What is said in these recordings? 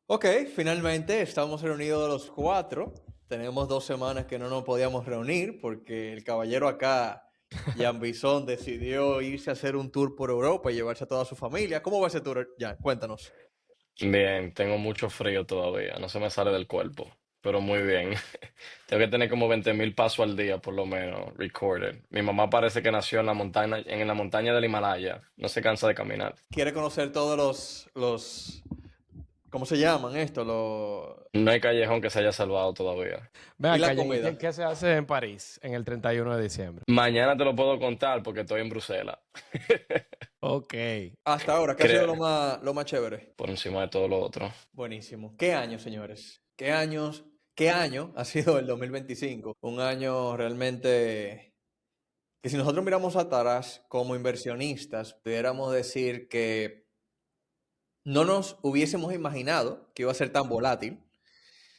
Ok, finalmente estamos reunidos los cuatro. Tenemos 2 semanas que no nos podíamos reunir porque el caballero acá, Jan Bison, decidió irse a hacer un tour por Europa y llevarse a toda su familia. ¿Cómo va ese tour, Jan? Cuéntanos. Bien, tengo mucho frío todavía, no se me sale del cuerpo, pero muy bien. Tengo que tener como 20.000 pasos al día, por lo menos, recorded. Mi mamá parece que nació en la montaña del Himalaya, no se cansa de caminar. Quiere conocer todos ¿cómo se llaman esto? No hay callejón que se haya salvado todavía. Ven Y la acá, Jan, ¿y comida. qué se hace en París en el 31 de diciembre? Mañana te lo puedo contar porque estoy en Bruselas. Ok. Hasta ahora, ¿qué ha sido Creo, lo más chévere? por encima de todo lo otro. Buenísimo. ¿Qué año, señores? ¿Qué años? ¿Qué año ha sido el 2025? Un año realmente que si nosotros miramos atrás como inversionistas, pudiéramos decir que no nos hubiésemos imaginado que iba a ser tan volátil.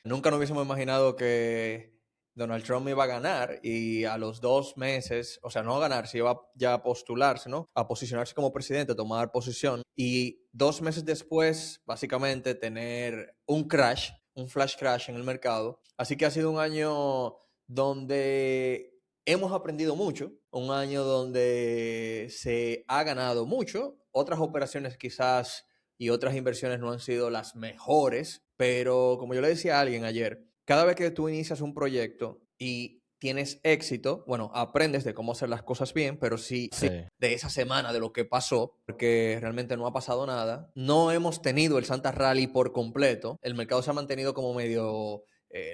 Nunca nos hubiésemos imaginado que Donald Trump iba a ganar y a los 2 meses, o sea, no a ganar, se iba ya a postularse, ¿no? A posicionarse como presidente, tomar posición y 2 meses después, básicamente, tener un crash, un flash crash en el mercado. Así que ha sido un año donde hemos aprendido mucho, un año donde se ha ganado mucho, otras operaciones quizás y otras inversiones no han sido las mejores, pero como yo le decía a alguien ayer, cada vez que tú inicias un proyecto y tienes éxito, bueno, aprendes de cómo hacer las cosas bien, pero sí, Sí. de esa semana, de lo que pasó, porque realmente no ha pasado nada. No hemos tenido el Santa Rally por completo, el mercado se ha mantenido como medio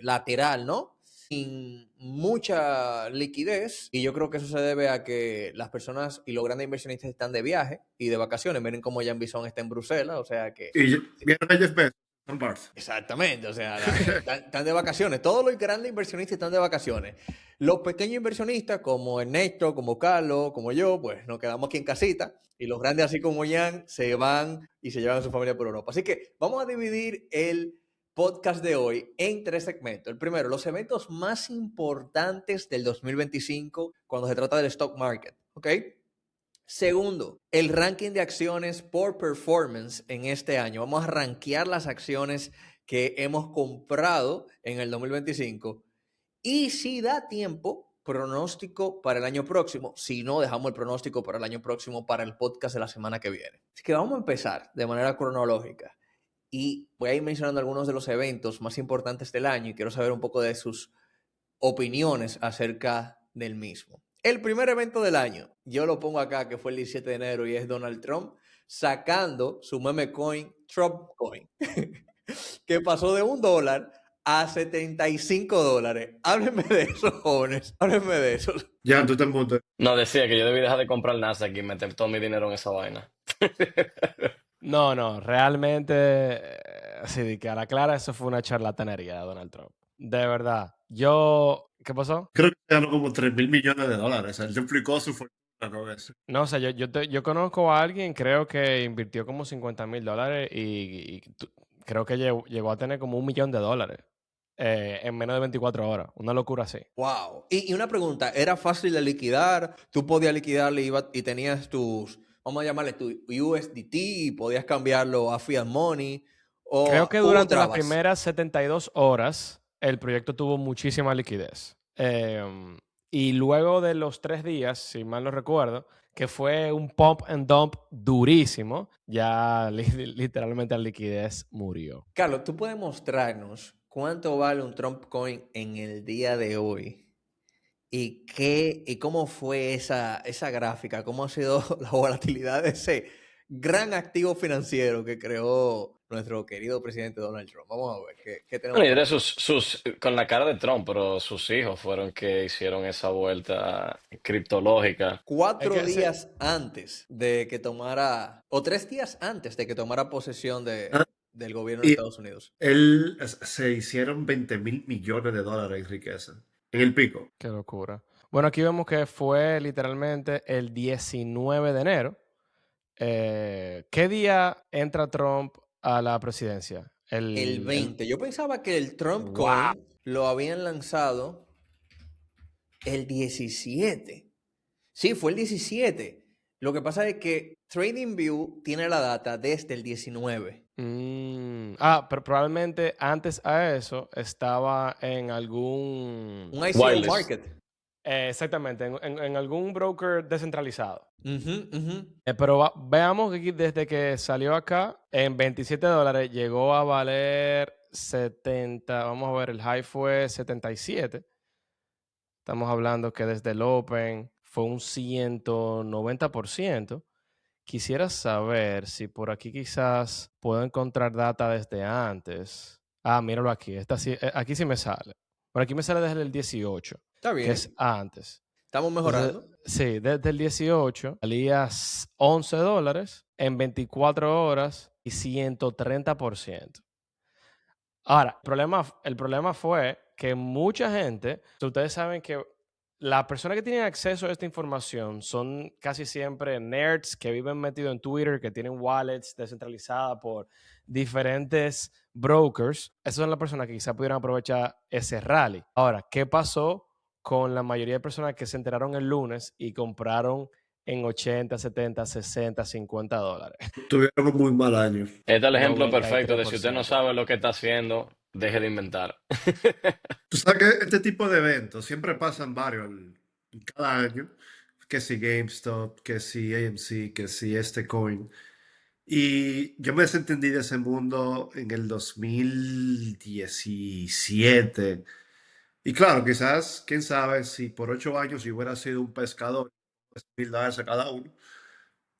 lateral, ¿no? Sin mucha liquidez y yo creo que eso se debe a que las personas y los grandes inversionistas están de viaje y de vacaciones. Miren cómo Jan Bison está en Bruselas, o sea que Y vieron a Jeff Bezos en Barça. exactamente, o sea, están de vacaciones. Todos los grandes inversionistas están de vacaciones. Los pequeños inversionistas, como Ernesto, como Carlos, como yo, pues nos quedamos aquí en casita. Y los grandes, así como Jan, se van y se llevan a su familia por Europa. Así que vamos a dividir el podcast de hoy en 3 segmentos. El primero, los eventos más importantes del 2025 cuando se trata del stock market. ¿Ok? Segundo, el ranking de acciones por performance en este año. Vamos a rankear las acciones que hemos comprado en el 2025 y si da tiempo, pronóstico para el año próximo. Si no, dejamos el pronóstico para el año próximo para el podcast de la semana que viene. Así que vamos a empezar de manera cronológica y voy a ir mencionando algunos de los eventos más importantes del año y quiero saber un poco de sus opiniones acerca del mismo. El primer evento del año, yo lo pongo acá, que fue el 17 de enero y es Donald Trump sacando su meme coin, Trump Coin, que pasó de $1 a $75. Háblenme de eso, jóvenes. Háblenme de eso. Ya, tú te punto. No, decía que yo debí dejar de comprar Nasdaq y meter todo mi dinero en esa vaina. No, realmente, así de que a la clara, eso fue una charlatanería de Donald Trump. De verdad. ¿Qué pasó? Creo que ganó como 3.000 millones de dólares. Él duplicó su fortuna, ¿no ves? No, o sea, yo conozco a alguien, creo que invirtió como $50,000 y creo que llegó a tener como $1,000,000 en menos de 24 horas. Una locura así. Wow. Y una pregunta, ¿era fácil de liquidar? ¿Tú podías liquidarle y tenías tus, vamos a llamarle tu USDT y podías cambiarlo a fiat money? Creo ¿O que hubo durante las trabas? primeras 72 horas el proyecto tuvo muchísima liquidez. Y luego de los 3 días, si mal no recuerdo, que fue un pump and dump durísimo, ya literalmente la liquidez murió. Carlos, ¿tú puedes mostrarnos cuánto vale un Trump Coin en el día de hoy? ¿Y cómo fue esa gráfica? ¿Cómo ha sido la volatilidad de ese gran activo financiero que creó nuestro querido presidente Donald Trump? Vamos a ver qué tenemos Bueno, y por era aquí. con la cara de Trump, pero sus hijos fueron que hicieron esa vuelta criptológica. Es Cuatro que sí, días antes de que tomara, o 3 días antes de que tomara posesión Ah, del gobierno de y Estados Unidos. se hicieron 20.000 millones de dólares en riqueza. En el pico. qué locura. Bueno, aquí vemos que fue literalmente el 19 de enero. ¿Qué día entra Trump a la presidencia? El El, el... 20. Yo pensaba que el Trump ¡Wow! Coin lo habían lanzado el 17. Sí, fue el 17. Lo que pasa es que TradingView tiene la data desde el 19. Pero probablemente antes a eso estaba en algún... Un ICO Wireless. market. Exactamente, en algún broker descentralizado. Ujú, ujú. Pero veamos que aquí, desde que salió acá, en $27 llegó a valer 70. Vamos a ver, el high fue 77. Estamos hablando que desde el Open fue un 190%. Quisiera saber si por aquí quizás puedo encontrar data desde antes. Míralo aquí. Aquí sí me sale. Por aquí me sale desde el 18, Está que es bien. antes. Estamos Entonces, mejorando. sí, desde el 18 salía $11 en 24 horas y 130%. Ahora, el problema fue que mucha gente, ustedes saben que las personas que tienen acceso a esta información son casi siempre nerds que viven metidos en Twitter, que tienen wallets descentralizadas por diferentes brokers. Esas son las personas que quizás pudieran aprovechar ese rally. Ahora, ¿qué pasó con la mayoría de personas que se enteraron el lunes y compraron en 80, 70, 60, $50? Tuvieron un muy mal año. Este es el ejemplo perfecto de si usted no 93%. sabe lo que está haciendo, deje de inventar. Tú sabes que este tipo de eventos siempre pasan varios cada año. Que si GameStop, que si AMC, que si este coin. Y yo me desentendí de ese mundo en el 2017. Y claro, quizás, quién sabe, si por 8 años si hubiera sido un pescador, $1,000 a cada uno,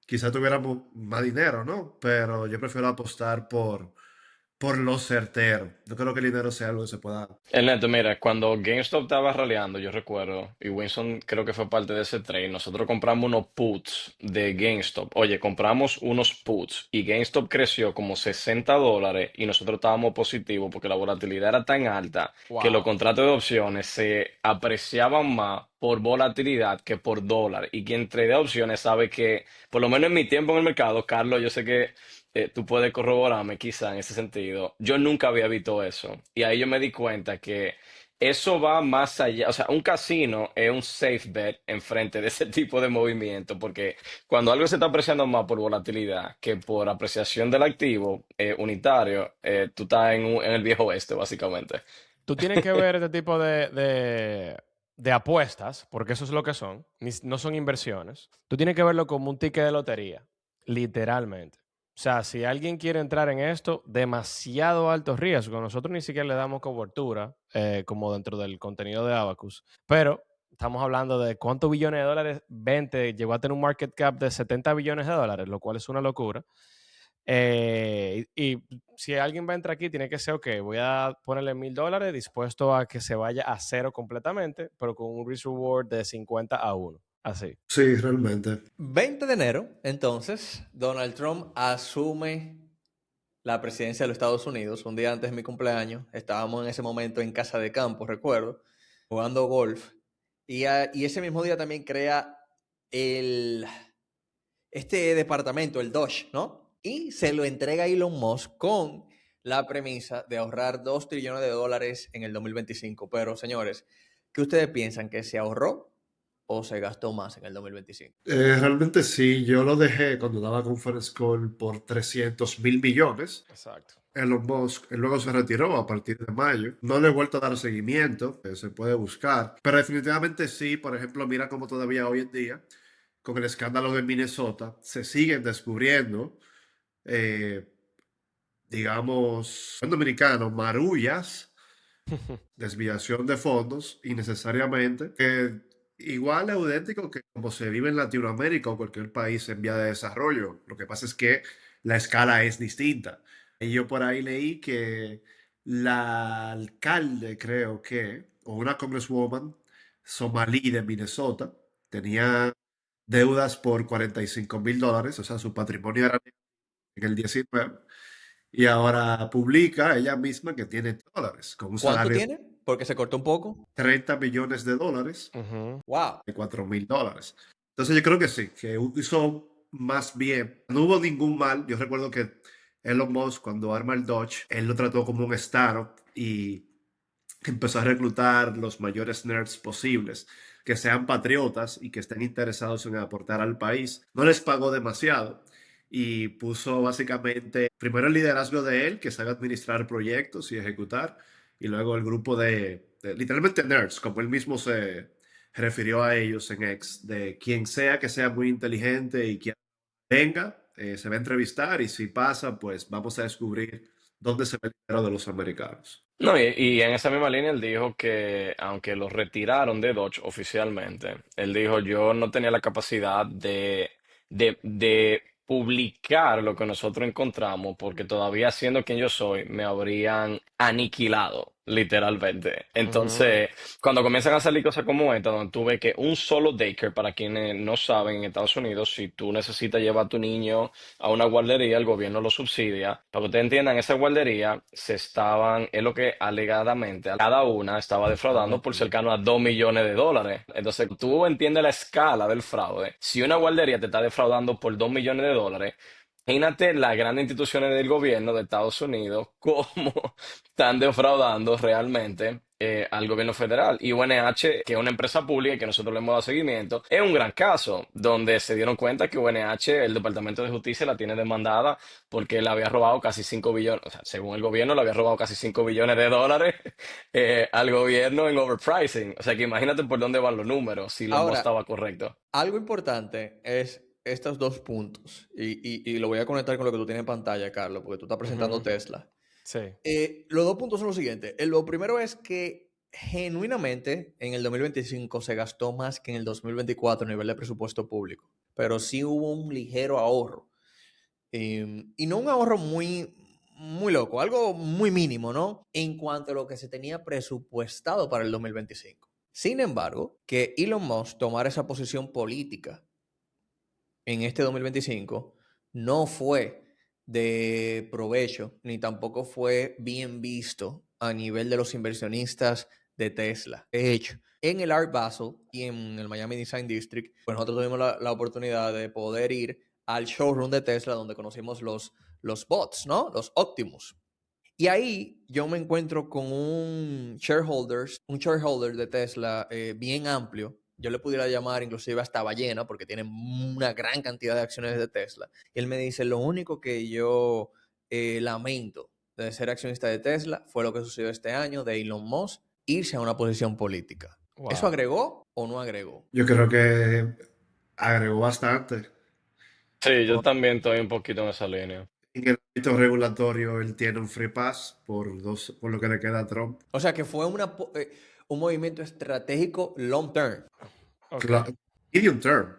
quizás tuviéramos más dinero, ¿no? Pero yo prefiero apostar por lo certero. No creo que el dinero sea algo que se pueda... Neto, mira, cuando GameStop estaba raleando, yo recuerdo, y Winston creo que fue parte de ese trade, nosotros compramos unos puts de GameStop. Oye, compramos unos puts y GameStop creció como $60 y nosotros estábamos positivos porque la volatilidad era tan alta que los Wow. contratos de opciones se apreciaban más por volatilidad que por dólar. Y quien trade opciones sabe que, por lo menos en mi tiempo en el mercado, Carlos, yo sé que tú puedes corroborarme quizá en ese sentido. Yo nunca había visto eso. Y ahí yo me di cuenta que eso va más allá. O sea, un casino es un safe bet en frente de ese tipo de movimiento, porque cuando algo se está apreciando más por volatilidad que por apreciación del activo unitario, tú estás en el viejo oeste, básicamente. Tú tienes que ver este tipo de apuestas, porque eso es lo que son, no son inversiones. Tú tienes que verlo como un ticket de lotería, literalmente. O sea, si alguien quiere entrar en esto, demasiado alto riesgo. Nosotros ni siquiera le damos cobertura, como dentro del contenido de Abacus. Pero estamos hablando de cuántos billones de dólares 20 llegó a tener un market cap de $70 billones, lo cual es una locura. Y si alguien va a entrar aquí, tiene que ser, ok, voy a ponerle $1,000 dispuesto a que se vaya a cero completamente, pero con un risk reward de 50-1. Así. Sí, realmente. 20 de enero, entonces, Donald Trump asume la presidencia de los Estados Unidos. Un día antes de mi cumpleaños, estábamos en ese momento en casa de campo, recuerdo, jugando golf. Y ese mismo día también crea este departamento, el Doge, ¿no? Y se lo entrega a Elon Musk con la premisa de ahorrar $2 trillones en el 2025. Pero, señores, ¿qué ustedes piensan? ¿Que se ahorró o se gastó más en el 2025? Realmente sí, yo lo dejé cuando daba conference call por 300.000 millones. Exacto. Elon Musk luego se retiró a partir de mayo. No le he vuelto a dar seguimiento, se puede buscar. Pero definitivamente sí, por ejemplo, mira cómo todavía hoy en día, con el escándalo de Minnesota, se siguen descubriendo, eh, digamos, en dominicano, marullas, desviación de fondos innecesariamente, que igual es idéntico que como se vive en Latinoamérica o cualquier país en vía de desarrollo. Lo que pasa es que la escala es distinta. Y yo por ahí leí que la alcalde, creo que, o una congresswoman somalí de Minnesota, tenía deudas por $45.000, o sea, su patrimonio era en el 19, y ahora publica ella misma que tiene dólares, con un ¿Cuánto salario tiene? Porque se cortó un poco. de $30 millones Ujú. ¡Wow! de $4.000. Entonces yo creo que sí, que hizo más bien. No hubo ningún mal. Yo recuerdo que Elon Musk, cuando arma el Dodge, él lo trató como un startup y empezó a reclutar los mayores nerds posibles. que sean patriotas y que estén interesados en aportar al país. No les pagó demasiado y puso básicamente primero el liderazgo de él, que sabe administrar proyectos y ejecutar, y luego el grupo de literalmente nerds, como él mismo se refirió a ellos en X, de quien sea que sea muy inteligente y quien venga, se va a entrevistar y si pasa, pues vamos a descubrir dónde se ve el dinero de los americanos. No, y en esa misma línea él dijo que aunque lo retiraron de Dodge oficialmente, él dijo yo no tenía la capacidad de publicar lo que nosotros encontramos porque todavía siendo quien yo soy me habrían aniquilado, literalmente. Ujú. Entonces, cuando comienzan a salir cosas como esta, donde tú ves que un solo daycare, para quienes no saben, en Estados Unidos, si tú necesitas llevar a tu niño a una guardería, el gobierno lo subsidia. Para que ustedes entiendan, esa guardería es lo que alegadamente, cada una estaba defraudando por Alegadamente. cercano a $2 millones. Entonces, tú entiendes la escala del fraude. Si una guardería te está defraudando por $2 millones, imagínate las grandes instituciones del gobierno de Estados Unidos, cómo están defraudando realmente al gobierno federal. Y UNH, que es una empresa pública y que nosotros le hemos dado seguimiento, es un gran caso donde se dieron cuenta que UNH, el Departamento de Justicia, la tiene demandada porque le había robado casi 5 billones, o sea, según el gobierno, le había robado casi $5 billones al gobierno en overpricing. O sea, que imagínate por dónde van los números, si los Musk Ahora, estaba correcto. algo importante es estos dos puntos, y lo voy a conectar con lo que tú tienes en pantalla, Carlos, porque tú estás presentando Ujú. Tesla. Sí. Los dos puntos son los siguientes. Lo primero es que genuinamente en el 2025 se gastó más que en el 2024 a nivel de presupuesto público, pero sí hubo un ligero ahorro. Y no un ahorro muy loco, algo muy mínimo, ¿no? En cuanto a lo que se tenía presupuestado para el 2025. Sin embargo, que Elon Musk tomara esa posición política en este 2025 no fue de provecho, ni tampoco fue bien visto a nivel de los inversionistas de Tesla. De hecho, en el Art Basel y en el Miami Design District, pues nosotros tuvimos la oportunidad de poder ir al showroom de Tesla donde conocimos los bots, ¿no? Los Optimus. Y ahí yo me encuentro con un shareholder de Tesla bien amplio. Yo le pudiera llamar inclusive hasta ballena porque tiene una gran cantidad de acciones de Tesla. Y él me dice, lo único que yo lamento de ser accionista de Tesla fue lo que sucedió este año de Elon Musk irse a una posición política. ¿Eso Wow. agregó o no agregó? Yo creo que agregó bastante. Sí, yo Por- también estoy un poquito en esa línea. En el ámbito regulatorio, él tiene un free pass por lo que le queda a Trump. O sea que fue un movimiento estratégico long term. Ok. Medium term,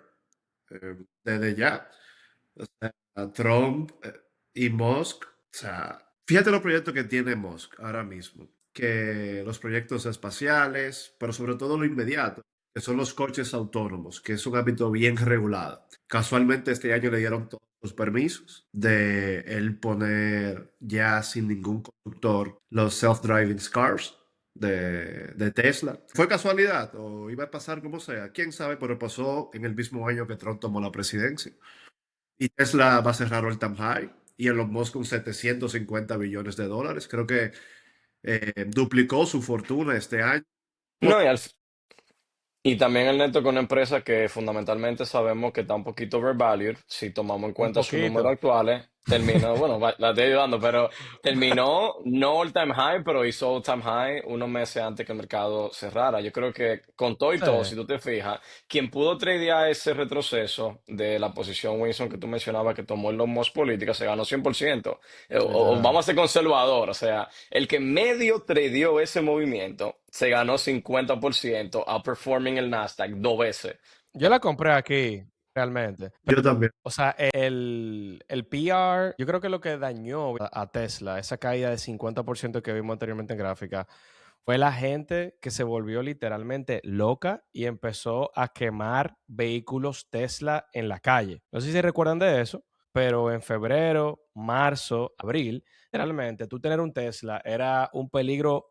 desde ya. O sea, Trump y Musk, o sea, fíjate los proyectos que tiene Musk ahora mismo, que los proyectos espaciales, pero sobre todo lo inmediato, que son los coches autónomos, que es un ámbito bien regulado. Casualmente este año le dieron todos los permisos de él poner ya sin ningún conductor los self-driving cars de Tesla. ¿Fue casualidad o iba a pasar como sea? ¿Quién sabe? Pero pasó en el mismo año que Trump tomó la presidencia. Y Tesla va a cerrar all time high y Elon Musk con $750 billones. Creo que duplicó su fortuna este año. No, y también el neto con una empresa que fundamentalmente sabemos que está un poquito overvalued, si tomamos en Un cuenta sus números poquito. actuales, terminó, bueno, la estoy ayudando, pero terminó no all time high, pero hizo all time high unos meses antes que el mercado cerrara. Yo creo que con todo y Sí. todo, si tú te fijas, quien pudo tradear ese retroceso de la posición Wilson que tú mencionabas que tomó en los Musk políticas se ganó 100%. O Literal. vamos a ser conservador, o sea, el que medio tradeó ese movimiento se ganó 50% outperforming el Nasdaq 2 veces. Yo la compré aquí, realmente. Yo también. O sea, el PR, yo creo que lo que dañó a Tesla, esa caída de 50% que vimos anteriormente en gráfica, fue la gente que se volvió literalmente loca y empezó a quemar vehículos Tesla en la calle. No sé si se recuerdan de eso, pero en febrero, marzo, abril, realmente tú tener un Tesla era un peligro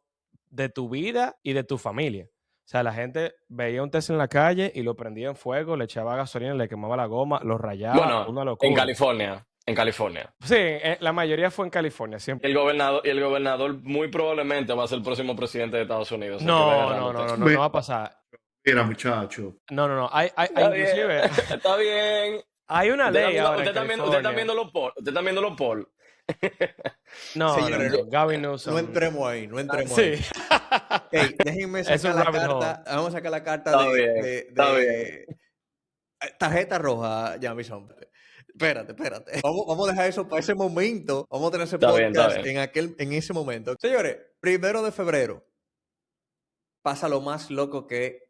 de tu vida y de tu familia. O sea, la gente veía un Tesla en la calle y lo prendía en fuego, le echaba gasolina, le quemaba la goma, lo rayaba, Bueno, una en locura. California, en California. Sí, la mayoría fue en California, siempre. Y el gobernador muy probablemente va a ser el próximo presidente de Estados Unidos, el que va a No, agarrar no, los no, no, Tesla. no, Me- no va a pasar. Mira, muchacho. No. Hay Está bien, inclusive, está bien. hay una ley ahora en Usted está California. viendo los polls. Usted está viendo los polls. Señores, no, No. Gavin no Newsom. entremos ahí, no entremos Sí. ahí. Hey, déjenme Es sacar un la rabbit hole. carta. Vamos a sacar la carta Está bien, está bien. tarjeta roja, Jamison. Espérate. Vamos a dejar eso para ese momento. Vamos a tener ese Está bien, está podcast bien. en ese momento. Señores, 1 de febrero pasa lo más loco que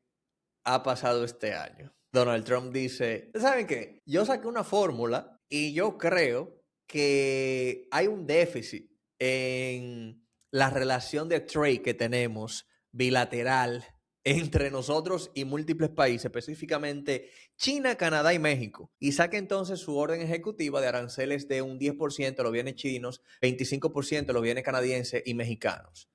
ha pasado este año. Donald Trump dice, ¿saben qué? Yo saqué una fórmula y yo creo que hay un déficit en la relación de trade que tenemos bilateral entre nosotros y múltiples países, específicamente China, Canadá y México. Y saca entonces su orden ejecutiva de aranceles de un 10% los bienes chinos, 25% los bienes canadienses y mexicanos.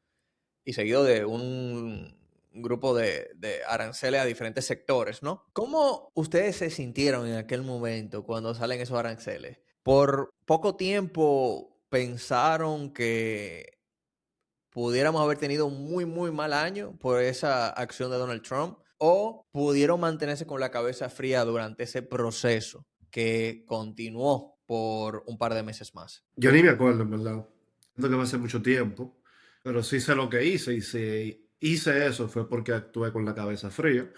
Y seguido de un grupo de aranceles a diferentes sectores, ¿no? ¿Cómo ustedes se sintieron en aquel momento cuando salen esos aranceles? ¿Por poco tiempo pensaron que pudiéramos haber tenido un muy mal año por esa acción de Donald Trump? ¿O pudieron mantenerse con la cabeza fría durante ese proceso que continuó por un par de meses más? Yo ni me acuerdo, en verdad. Siento que va a ser mucho tiempo. Pero sí sé lo que hice. Y si hice eso fue porque actué con la cabeza fría.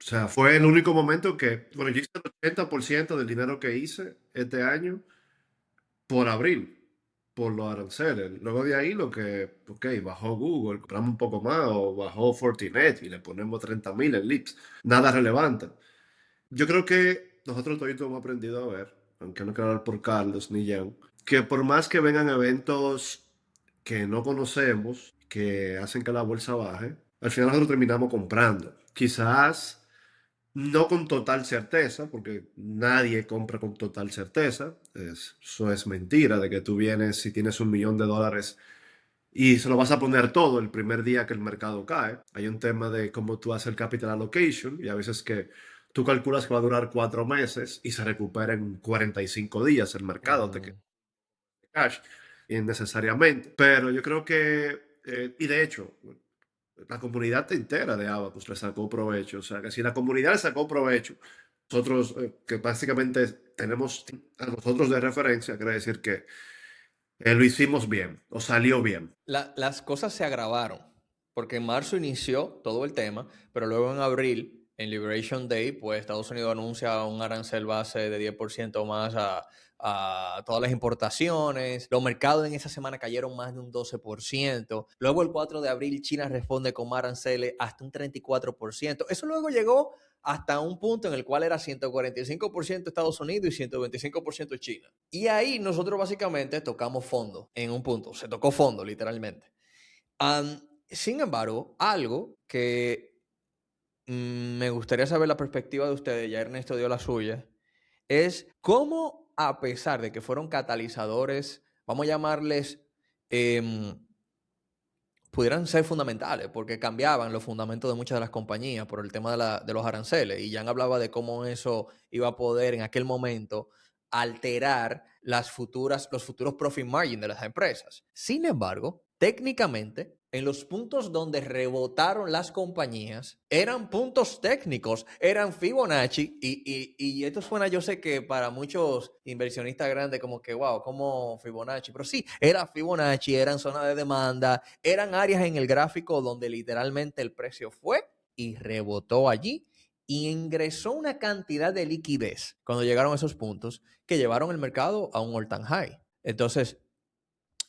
O sea, fue el único momento que, bueno, yo hice el 80% del dinero que hice este año por abril, por los aranceles. Luego de ahí lo que, ok, bajó Google, compramos un poco más, o bajó Fortinet y le ponemos 30.000 en Lips. Nada relevante. Yo creo que nosotros todos hemos aprendido a ver, aunque no quiero hablar por Carlos ni Jan, que por más que vengan eventos que no conocemos, que hacen que la bolsa baje, al final nosotros terminamos comprando. Quizás no con total certeza, porque nadie compra con total certeza. Eso es mentira, de que tú vienes, si tienes $1 millón y se lo vas a poner todo el primer día que el mercado cae. Hay un tema de cómo tú haces el capital allocation y a veces que tú calculas que va a durar 4 meses y se recupera en 45 días el mercado, te queda cash innecesariamente. Pero yo creo que, y de hecho, la comunidad entera de Abacus le sacó provecho. O sea, que si la comunidad le sacó provecho, nosotros, que básicamente tenemos a nosotros de referencia, quiere decir que lo hicimos bien, o salió bien. Las cosas se agravaron, porque en marzo inició todo el tema, pero luego en abril, en Liberation Day, pues Estados Unidos anuncia un arancel base de 10% más a todas las importaciones. Los mercados en esa semana cayeron más de un 12%. Luego el 4 de abril China responde con más aranceles hasta un 34%. Eso luego llegó hasta un punto en el cual era 145% Estados Unidos y 125% China. Y ahí nosotros básicamente tocamos fondo en un punto, se tocó fondo literalmente. Sin embargo, algo que me gustaría saber la perspectiva de ustedes, ya Ernesto dio la suya, es cómo a pesar de que fueron catalizadores, vamos a llamarles, pudieran ser fundamentales, porque cambiaban los fundamentos de muchas de las compañías por el tema de los aranceles. Y Jan hablaba de cómo eso iba a poder en aquel momento alterar los futuros profit margin de las empresas. Sin embargo, técnicamente, en los puntos donde rebotaron las compañías, eran puntos técnicos, eran Fibonacci, y esto suena, yo sé que para muchos inversionistas grandes como que, wow, como Fibonacci, pero sí, era Fibonacci, eran zonas de demanda, eran áreas en el gráfico donde literalmente el precio fue y rebotó allí y ingresó una cantidad de liquidez cuando llegaron a esos puntos que llevaron el mercado a un all-time high. Entonces,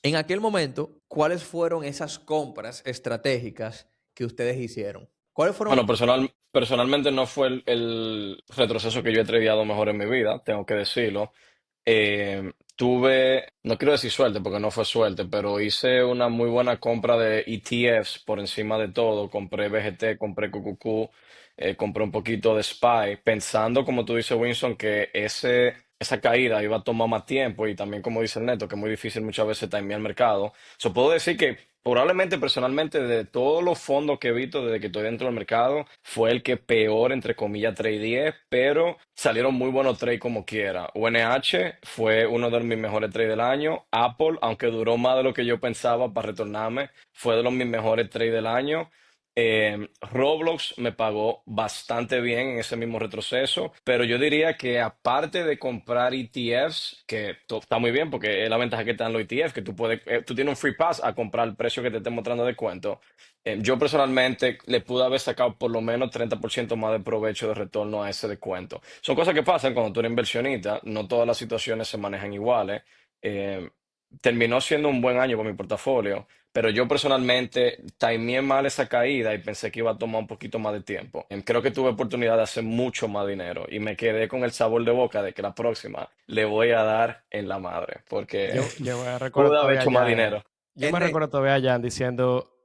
en aquel momento, ¿cuáles fueron esas compras estratégicas que ustedes hicieron? ¿Cuáles fueron? Bueno, personalmente no fue el retroceso que yo he tradeado mejor en mi vida, tengo que decirlo. Tuve, no quiero decir suerte porque no fue suerte, pero hice una muy buena compra de ETFs por encima de todo. Compré BGT, compré QQQ, compré un poquito de SPY, pensando, como tú dices, Winston, que esa caída iba a tomar más tiempo y también, como dice el Neto, que es muy difícil muchas veces timear el mercado. Puedo decir que probablemente, personalmente, de todos los fondos que he visto desde que estoy dentro del mercado, fue el que peor, entre comillas, tradeé, pero salieron muy buenos trades como quiera. UNH fue uno de mis mejores trades del año. Apple, aunque duró más de lo que yo pensaba para retornarme, fue de los mis mejores trades del año. Roblox me pagó bastante bien en ese mismo retroceso, pero yo diría que aparte de comprar ETFs, que está muy bien porque es la ventaja que te dan los ETFs, que tú tienes un free pass a comprar el precio que te esté mostrando de cuento. Yo personalmente le pude haber sacado por lo menos 30% más de provecho de retorno a ese descuento. Son cosas que pasan cuando tú eres inversionista, no todas las situaciones se manejan iguales. Eh, Terminó siendo un buen año para mi portafolio. Pero yo personalmente timeé mal esa caída y pensé que iba a tomar un poquito más de tiempo. Creo que tuve oportunidad de hacer mucho más dinero y me quedé con el sabor de boca de que la próxima le voy a dar en la madre porque Yo me recuerdo pude haber todavía hecho más ya, dinero. yo me Erne- recuerdo todavía ya diciendo,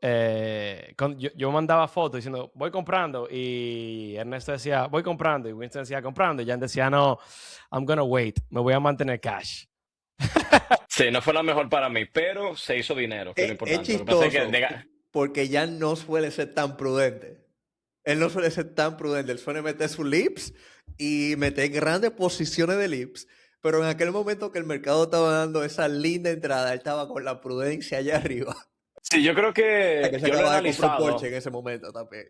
yo mandaba fotos diciendo, voy comprando, y Ernesto decía, voy comprando, y Winston decía, comprando, y Jan decía, no, I'm gonna wait, me voy a mantener cash. Sí, no fue la mejor para mí, pero se hizo dinero, que es lo es importante. Lo que pasa es que chistoso porque ya no suele ser tan prudente. Él no suele ser tan prudente. Él suele meter sus lips y meter grandes posiciones de lips. Pero en aquel momento que el mercado estaba dando esa linda entrada, él estaba con la prudencia allá arriba. sí, yo creo Que que se yo lo he acaba de comprar un Porsche analizado. en ese momento también.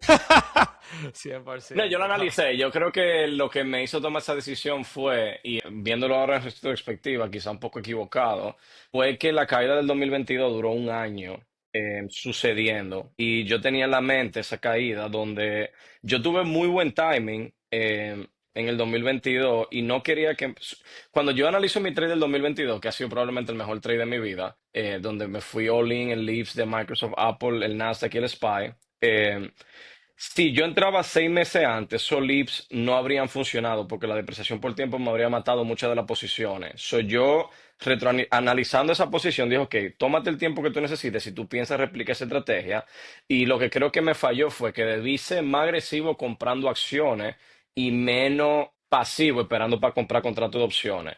No, yo lo 100%. analicé. Yo creo que lo que me hizo tomar esa decisión fue, y viéndolo ahora en retrospectiva, quizá un poco equivocado, fue que la caída del 2022 duró un año sucediendo. Y yo tenía en la mente esa caída donde yo tuve muy buen timing en el 2022 y no quería que... Cuando yo analizo mi trade del 2022, que ha sido probablemente el mejor trade de mi vida, donde me fui all in en Leaps de Microsoft, Apple, el Nasdaq y el SPY. Si yo entraba 6 meses antes, esos LIPS no habrían funcionado porque la depreciación por tiempo me habría matado muchas de las posiciones. Yo, analizando esa posición, dije, ok, tómate el tiempo que tú necesites si tú piensas replicar esa estrategia. Y lo que creo que me falló fue que debí ser más agresivo comprando acciones y menos pasivo esperando para comprar contratos de opciones.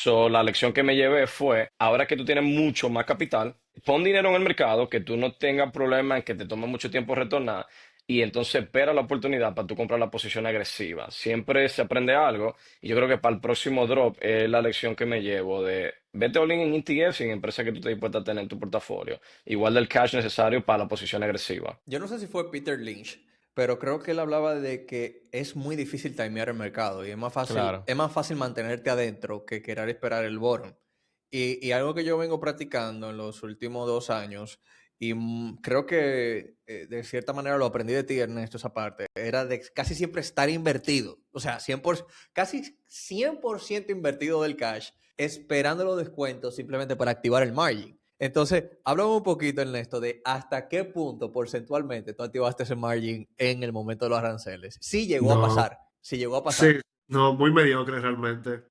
La lección que me llevé fue, ahora que tú tienes mucho más capital, pon dinero en el mercado, que tú no tengas problema en que te tome mucho tiempo retornar y entonces espera la oportunidad para tú comprar la posición agresiva. Siempre se aprende algo y yo creo que para el próximo drop es la lección que me llevo de vete all in en ETFs y en empresas que tú estés dispuesta a tener en tu portafolio. Igual del cash necesario para la posición agresiva. Yo no sé si fue Peter Lynch, pero creo que él hablaba de que es muy difícil timear el mercado y Claro. es más fácil mantenerte adentro que querer esperar el bottom. Y algo que yo vengo practicando en los últimos 2 años, y creo que de cierta manera lo aprendí de ti, Ernesto, esa parte, era de casi siempre estar invertido. O sea, casi 100% invertido del cash, esperando los descuentos simplemente para activar el margin. Entonces, háblame un poquito, Ernesto, de hasta qué punto porcentualmente tú activaste ese margin en el momento de los aranceles. Sí llegó a No, pasar, sí llegó a pasar. sí, no, muy mediocre realmente.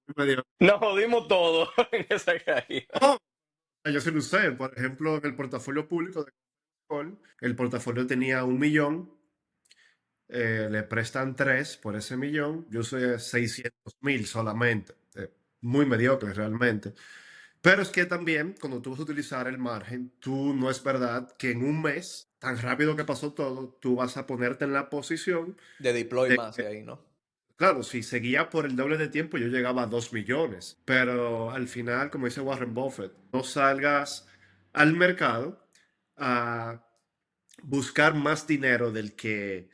Muy mediocre. Nos jodimos todo en esa caída. No, yo sí lo sé. Por ejemplo, en el portafolio público de Call, el portafolio tenía 1 millón, le prestan 3 por ese millón, yo usé 600.000 solamente. Muy mediocre realmente. Pero es que también, cuando tú vas a utilizar el margen, tú no es verdad que en un mes, tan rápido que pasó todo, tú vas a ponerte en la posición De deploy de más de que, ahí, ¿no? claro, si seguía por el doble de tiempo, yo llegaba a 2 millones. Pero al final, como dice Warren Buffett, no salgas al mercado a buscar más dinero del que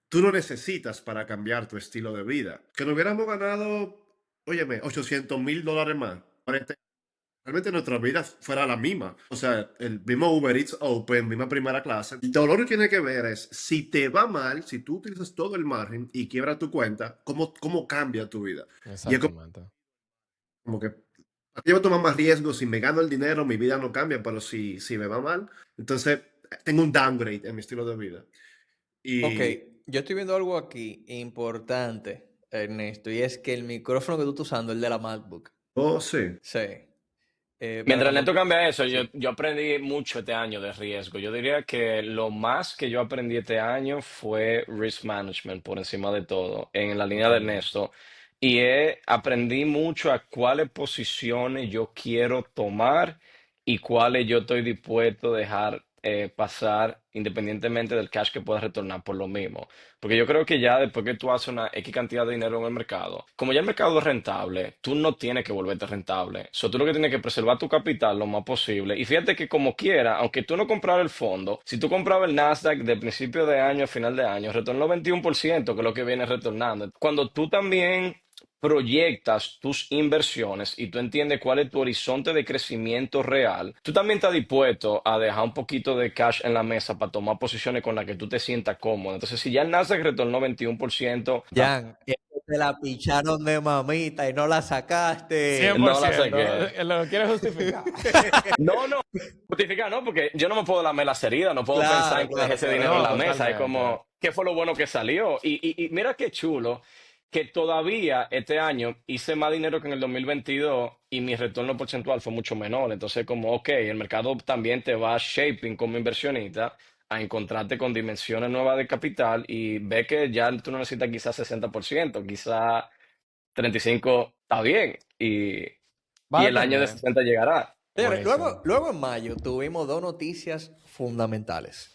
tú no necesitas para cambiar tu estilo de vida. Que no hubiéramos ganado, óyeme, $800.000 más. Realmente nuestra vida fuera la misma. O sea, el mismo Uber Eats Open, misma primera clase. Y todo lo que tiene que ver es, si te va mal, si tú utilizas todo el margen y quiebra tu cuenta, ¿cómo cambia tu vida? Y es Exactamente. como que yo voy a tomar más riesgos, si me gano el dinero, mi vida no cambia, pero si me va mal, entonces tengo un downgrade en mi estilo de vida. Ok, Y, yo estoy viendo algo aquí importante, Ernesto, y es que el micrófono que tú estás usando, el de la MacBook, oh, sí. sí, para Mientras Neto cuando... cambia eso, Sí, yo aprendí mucho este año de riesgo. Yo diría que lo más que yo aprendí este año fue risk management por encima de todo, en la línea de totalmente. Ernesto. Aprendí mucho a cuáles posiciones yo quiero tomar y cuáles yo estoy dispuesto a dejar pasar independientemente del cash que puedas retornar por lo mismo. Porque yo creo que ya después que tú haces una X cantidad de dinero en el mercado, como ya el mercado es rentable, tú no tienes que volverte rentable. So, tú lo que tienes que preservar tu capital lo más posible. Y fíjate que como quiera, aunque tú no compraras el fondo, si tú comprabas el Nasdaq de principio de año a final de año, retornó 21%, que es lo que viene retornando. Cuando tú también proyectas tus inversiones y tú entiendes cuál es tu horizonte de crecimiento real, tú también estás dispuesto a dejar un poquito de cash en la mesa para tomar posiciones con las que tú te sientas cómodo. Entonces, si ya el Nasdaq retornó 21%, Jan, que te la picharon de mamita y no la sacaste. no la 100%. saqué. Lo quiere justificar. No, no, justificar, no, porque yo no me puedo lamer las heridas, no puedo pensar Claro, en que dejé claro, ese claro, dinero en No, la claro. mesa. Es totalmente. como, ¿qué fue lo bueno que salió? Y mira qué chulo que todavía este año hice más dinero que en el 2022 y mi retorno porcentual fue mucho menor. Entonces, como, ok, el mercado también te va shaping como inversionista a encontrarte con dimensiones nuevas de capital y ve que ya tú no necesitas quizás 60%, quizás 35% está bien Va y a el año de depender. 60 llegará. Señores, Buenísimo. luego en mayo tuvimos dos noticias fundamentales.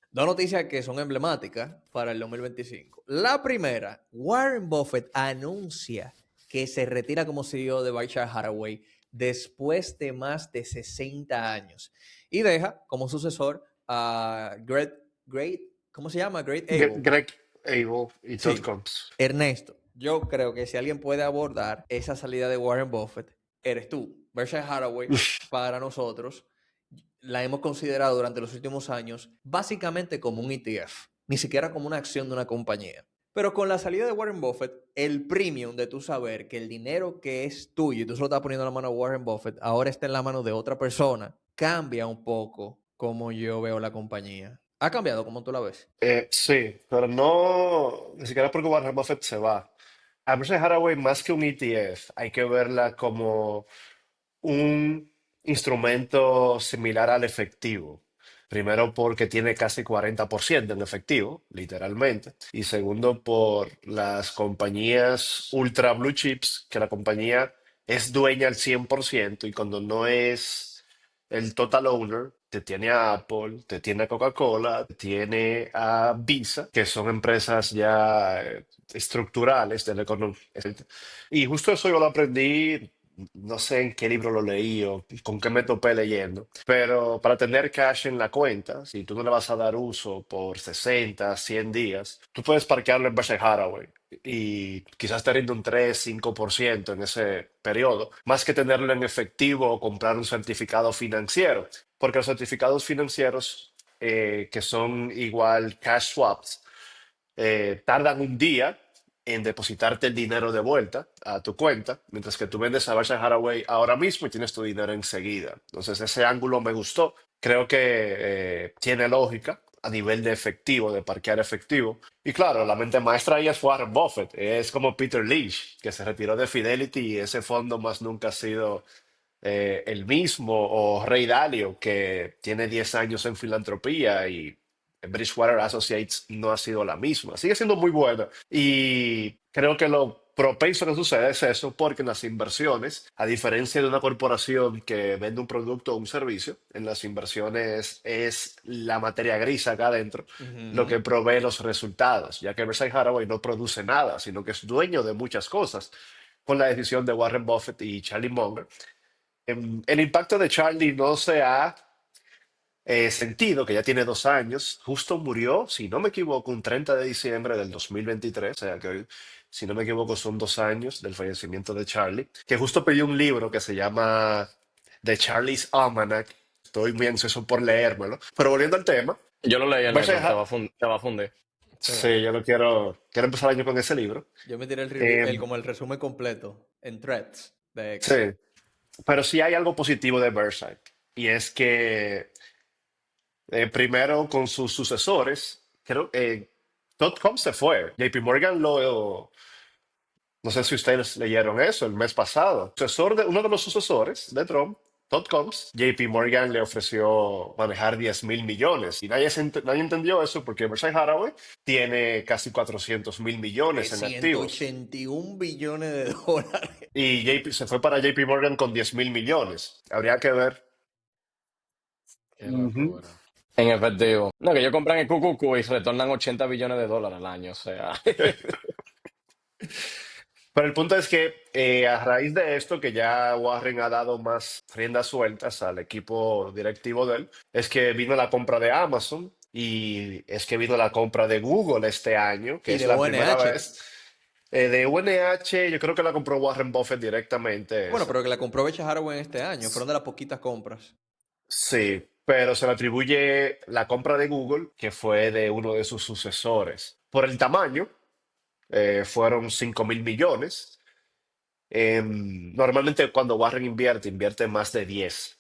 Dos noticias que son emblemáticas para el 2025. La primera, Warren Buffett anuncia que se retira como CEO de Berkshire Hathaway después de más de 60 años y deja como sucesor a ¿cómo se llama? Great Abel. Greg Abel y Todd Sí, Combs. Ernesto, yo creo que si alguien puede abordar esa salida de Warren Buffett, eres tú. Berkshire Hathaway, para nosotros, la hemos considerado durante los últimos años básicamente como un ETF, ni siquiera como una acción de una compañía. Pero con la salida de Warren Buffett, el premium de tú saber que el dinero que es tuyo y tú se lo estás poniendo en la mano a Warren Buffett, ahora está en la mano de otra persona, cambia un poco como yo veo la compañía. ¿Ha cambiado como tú la ves? Sí, pero no, ni siquiera porque Warren Buffett se va. A Berkshire Hathaway, más que un ETF, hay que verla como un instrumento similar al efectivo. Primero porque tiene casi 40% en efectivo, literalmente. Y segundo por las compañías ultra blue chips, que la compañía es dueña al 100% y cuando no es el total owner, te tiene a Apple, te tiene a Coca-Cola, te tiene a Visa, que son empresas ya estructurales de la economía. Y justo eso yo lo aprendí, no sé en qué libro lo leí o con qué me topé leyendo, pero para tener cash en la cuenta, si tú no le vas a dar uso por 60, 100 días, tú puedes parquearlo en Berkshire Hathaway y quizás te rinde un 3, 5% en ese periodo, más que tenerlo en efectivo o comprar un certificado financiero, porque los certificados financieros que son igual cash swaps, tardan un día en depositarte el dinero de vuelta a tu cuenta, mientras que tú vendes a Berkshire Hathaway ahora mismo y tienes tu dinero enseguida. Entonces ese ángulo me gustó. Creo que tiene lógica a nivel de efectivo, de parquear efectivo. Y claro, la mente maestra ahí es Warren Buffett. Es como Peter Lynch, que se retiró de Fidelity y ese fondo más nunca ha sido el mismo, o Ray Dalio, que tiene 10 años en filantropía y Bridgewater Associates no ha sido la misma. Sigue siendo muy buena. Y creo que lo propenso que sucede es eso, porque en las inversiones, a diferencia de una corporación que vende un producto o un servicio, en las inversiones es la materia gris acá adentro lo que Ujú. provee los resultados, ya que Berkshire Hathaway no produce nada, sino que es dueño de muchas cosas, con la decisión de Warren Buffett y Charlie Munger. El impacto de Charlie no se ha sentido, que ya tiene 2 años. Justo murió, si no me equivoco, un 30 de diciembre del 2023, o sea que hoy, si no me equivoco, son 2 años del fallecimiento de Charlie, que justo pidió un libro que se llama The Charlie's Almanac. Estoy muy ansioso por leérmelo. Pero volviendo al tema, Yo lo leí, Berkshire Ernesto, te va a fundir. Sí. sí, yo lo quiero empezar el año con ese libro. Yo me tiré el review, Eh, como el resumen completo en Threads de sí, X. pero sí hay algo positivo de Berkshire, y es que primero con sus sucesores, creo que Todd Combs se fue. JP Morgan no sé si ustedes leyeron eso el mes pasado. Uno de los sucesores de Trump, Todd Combs, JP Morgan le ofreció manejar 10.000 millones y nadie entendió eso porque Berkshire Hathaway tiene casi 400.000 millones en activos 181 billones de dólares. y se fue para JP Morgan con 10.000 millones. Habría que ver. Qué Ujú. locura. En efectivo. No, que ellos compran el QQQ y retornan 80 billones de dólares al año, o sea. Pero el punto es que a raíz de esto, que ya Warren ha dado más riendas sueltas al equipo directivo de él, es que vino la compra de Amazon y es que vino la compra de Google este año, que Y es de la primera UNH. vez. De UNH, yo creo que la compró Warren Buffett directamente Bueno, esa. pero que la compró Berkshire Hathaway este año. Fueron de las poquitas compras. Sí, pero se le atribuye la compra de Google, que fue de uno de sus sucesores. Por el tamaño, fueron 5.000 millones. Normalmente cuando Warren invierte más de 10.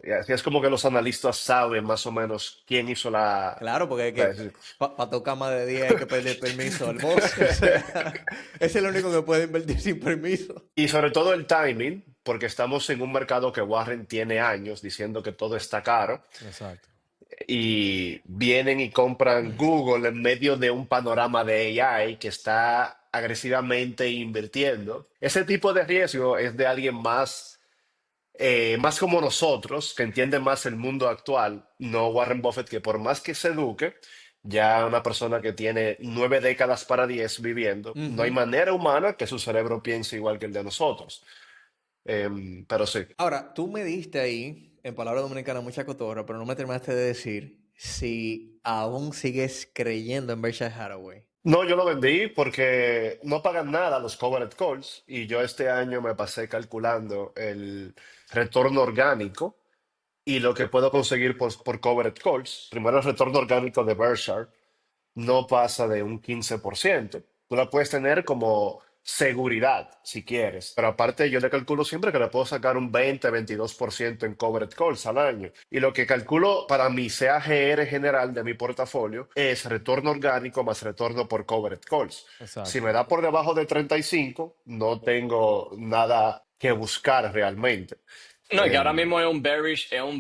Y así es como que los analistas saben más o menos quién hizo la... Claro, porque es la- que para tocar más de 10 hay que pedir permiso al boss. O sea, ese es el único que puede invertir sin permiso. Y sobre todo el timing, porque estamos en un mercado que Warren tiene años diciendo que todo está caro. Exacto. Y vienen y compran Google en medio de un panorama de AI que está agresivamente invirtiendo. Ese tipo de riesgo es de alguien más como nosotros, que entiende más el mundo actual, no Warren Buffett, que por más que se eduque, ya una persona que tiene 9 décadas para 10 viviendo, no hay Ujú. manera humana que su cerebro piense igual que el de nosotros. Pero sí. Ahora, tú me diste ahí, en palabra dominicana, mucha cotorra, pero no me terminaste de decir si aún sigues creyendo en Berkshire Hathaway. No, yo lo vendí porque no pagan nada los covered calls y yo este año me pasé calculando el retorno orgánico y lo que puedo conseguir por covered calls. Primero, el retorno orgánico de Berkshire no pasa de un 15%. Tú la puedes tener como seguridad, si quieres. Pero aparte, yo le calculo siempre que le puedo sacar un 20-22% en covered calls al año. Y lo que calculo para mi CAGR general de mi portafolio es retorno orgánico más retorno por covered calls. Si Exacto. me da por debajo de 35, no tengo nada que buscar realmente. No, y que ahora Em, mismo es un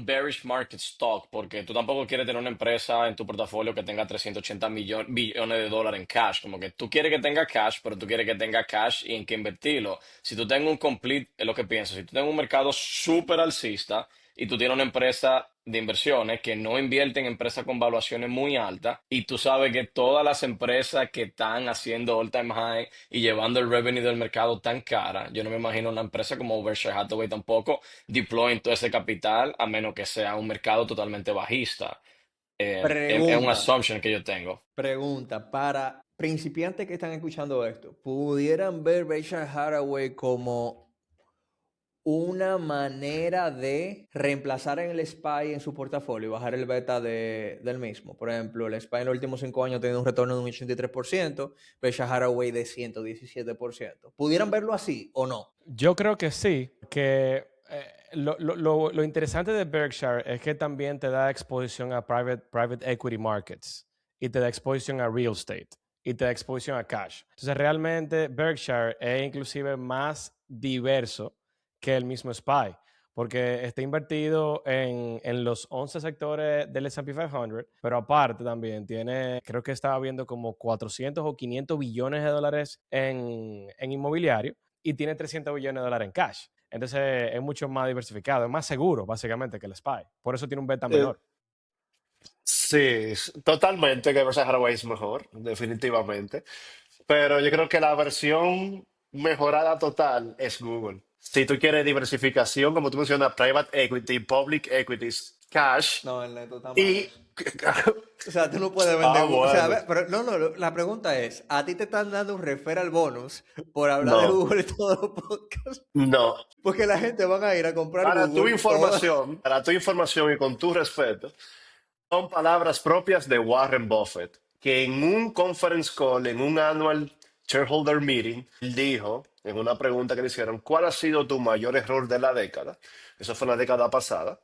bearish market stock, porque tú tampoco quieres tener una empresa en tu portafolio que tenga 380 billones de dólares en cash. Como que tú quieres que tenga cash, pero tú quieres que tenga cash y en qué invertirlo. Si tú tengas un complete, es lo que pienso, si tú tienes un mercado súper alcista y tú tienes una empresa de inversiones que no invierte en empresas con valuaciones muy altas, y tú sabes que todas las empresas que están haciendo all time high y llevando el revenue del mercado tan cara, yo no me imagino una empresa como Berkshire Hathaway tampoco deployen todo ese capital a menos que sea un mercado totalmente bajista. Es un Pregunta, assumption que yo tengo. pregunta, para principiantes que están escuchando esto, ¿pudieran ver Berkshire Hathaway como una manera de reemplazar en el SPY en su portafolio y bajar el beta del mismo? Por ejemplo, el SPY en los últimos 5 años ha tenido un retorno de un 83%, Berkshire Hathaway de 117%. ¿Pudieran verlo así o no? Yo creo que sí, que lo interesante de Berkshire es que también te da exposición a private equity markets y te da exposición a real estate y te da exposición a cash. Entonces realmente Berkshire es inclusive más diverso que el mismo SPY, porque está invertido en los 11 sectores del S&P 500, pero aparte también tiene, creo que estaba viendo como 400 o 500 billones de dólares en inmobiliario y tiene 300 billones de dólares en cash. Entonces es mucho más diversificado, es más seguro básicamente que el SPY. Por eso tiene un beta eh, menor. sí, totalmente que Berkshire Hathaway es mejor, definitivamente. Pero yo creo que la versión mejorada total es Google. Si tú quieres diversificación, como tú mencionas, private equity, public equities, cash No, el neto está malo. y... O sea, tú no puedes Ah, vender. O sea, bueno. pero no, no, la pregunta es: ¿a ti te están dando un referral bonus por hablar de No, Google en todos los podcasts? no. Porque la gente van a ir a comprar Google toda. Para tu información y con tu respeto, son palabras propias de Warren Buffett, que en un conference call, en un annual shareholder meeting, él dijo, en una pregunta que le hicieron, ¿cuál ha sido tu mayor error de la década? Eso fue la década pasada.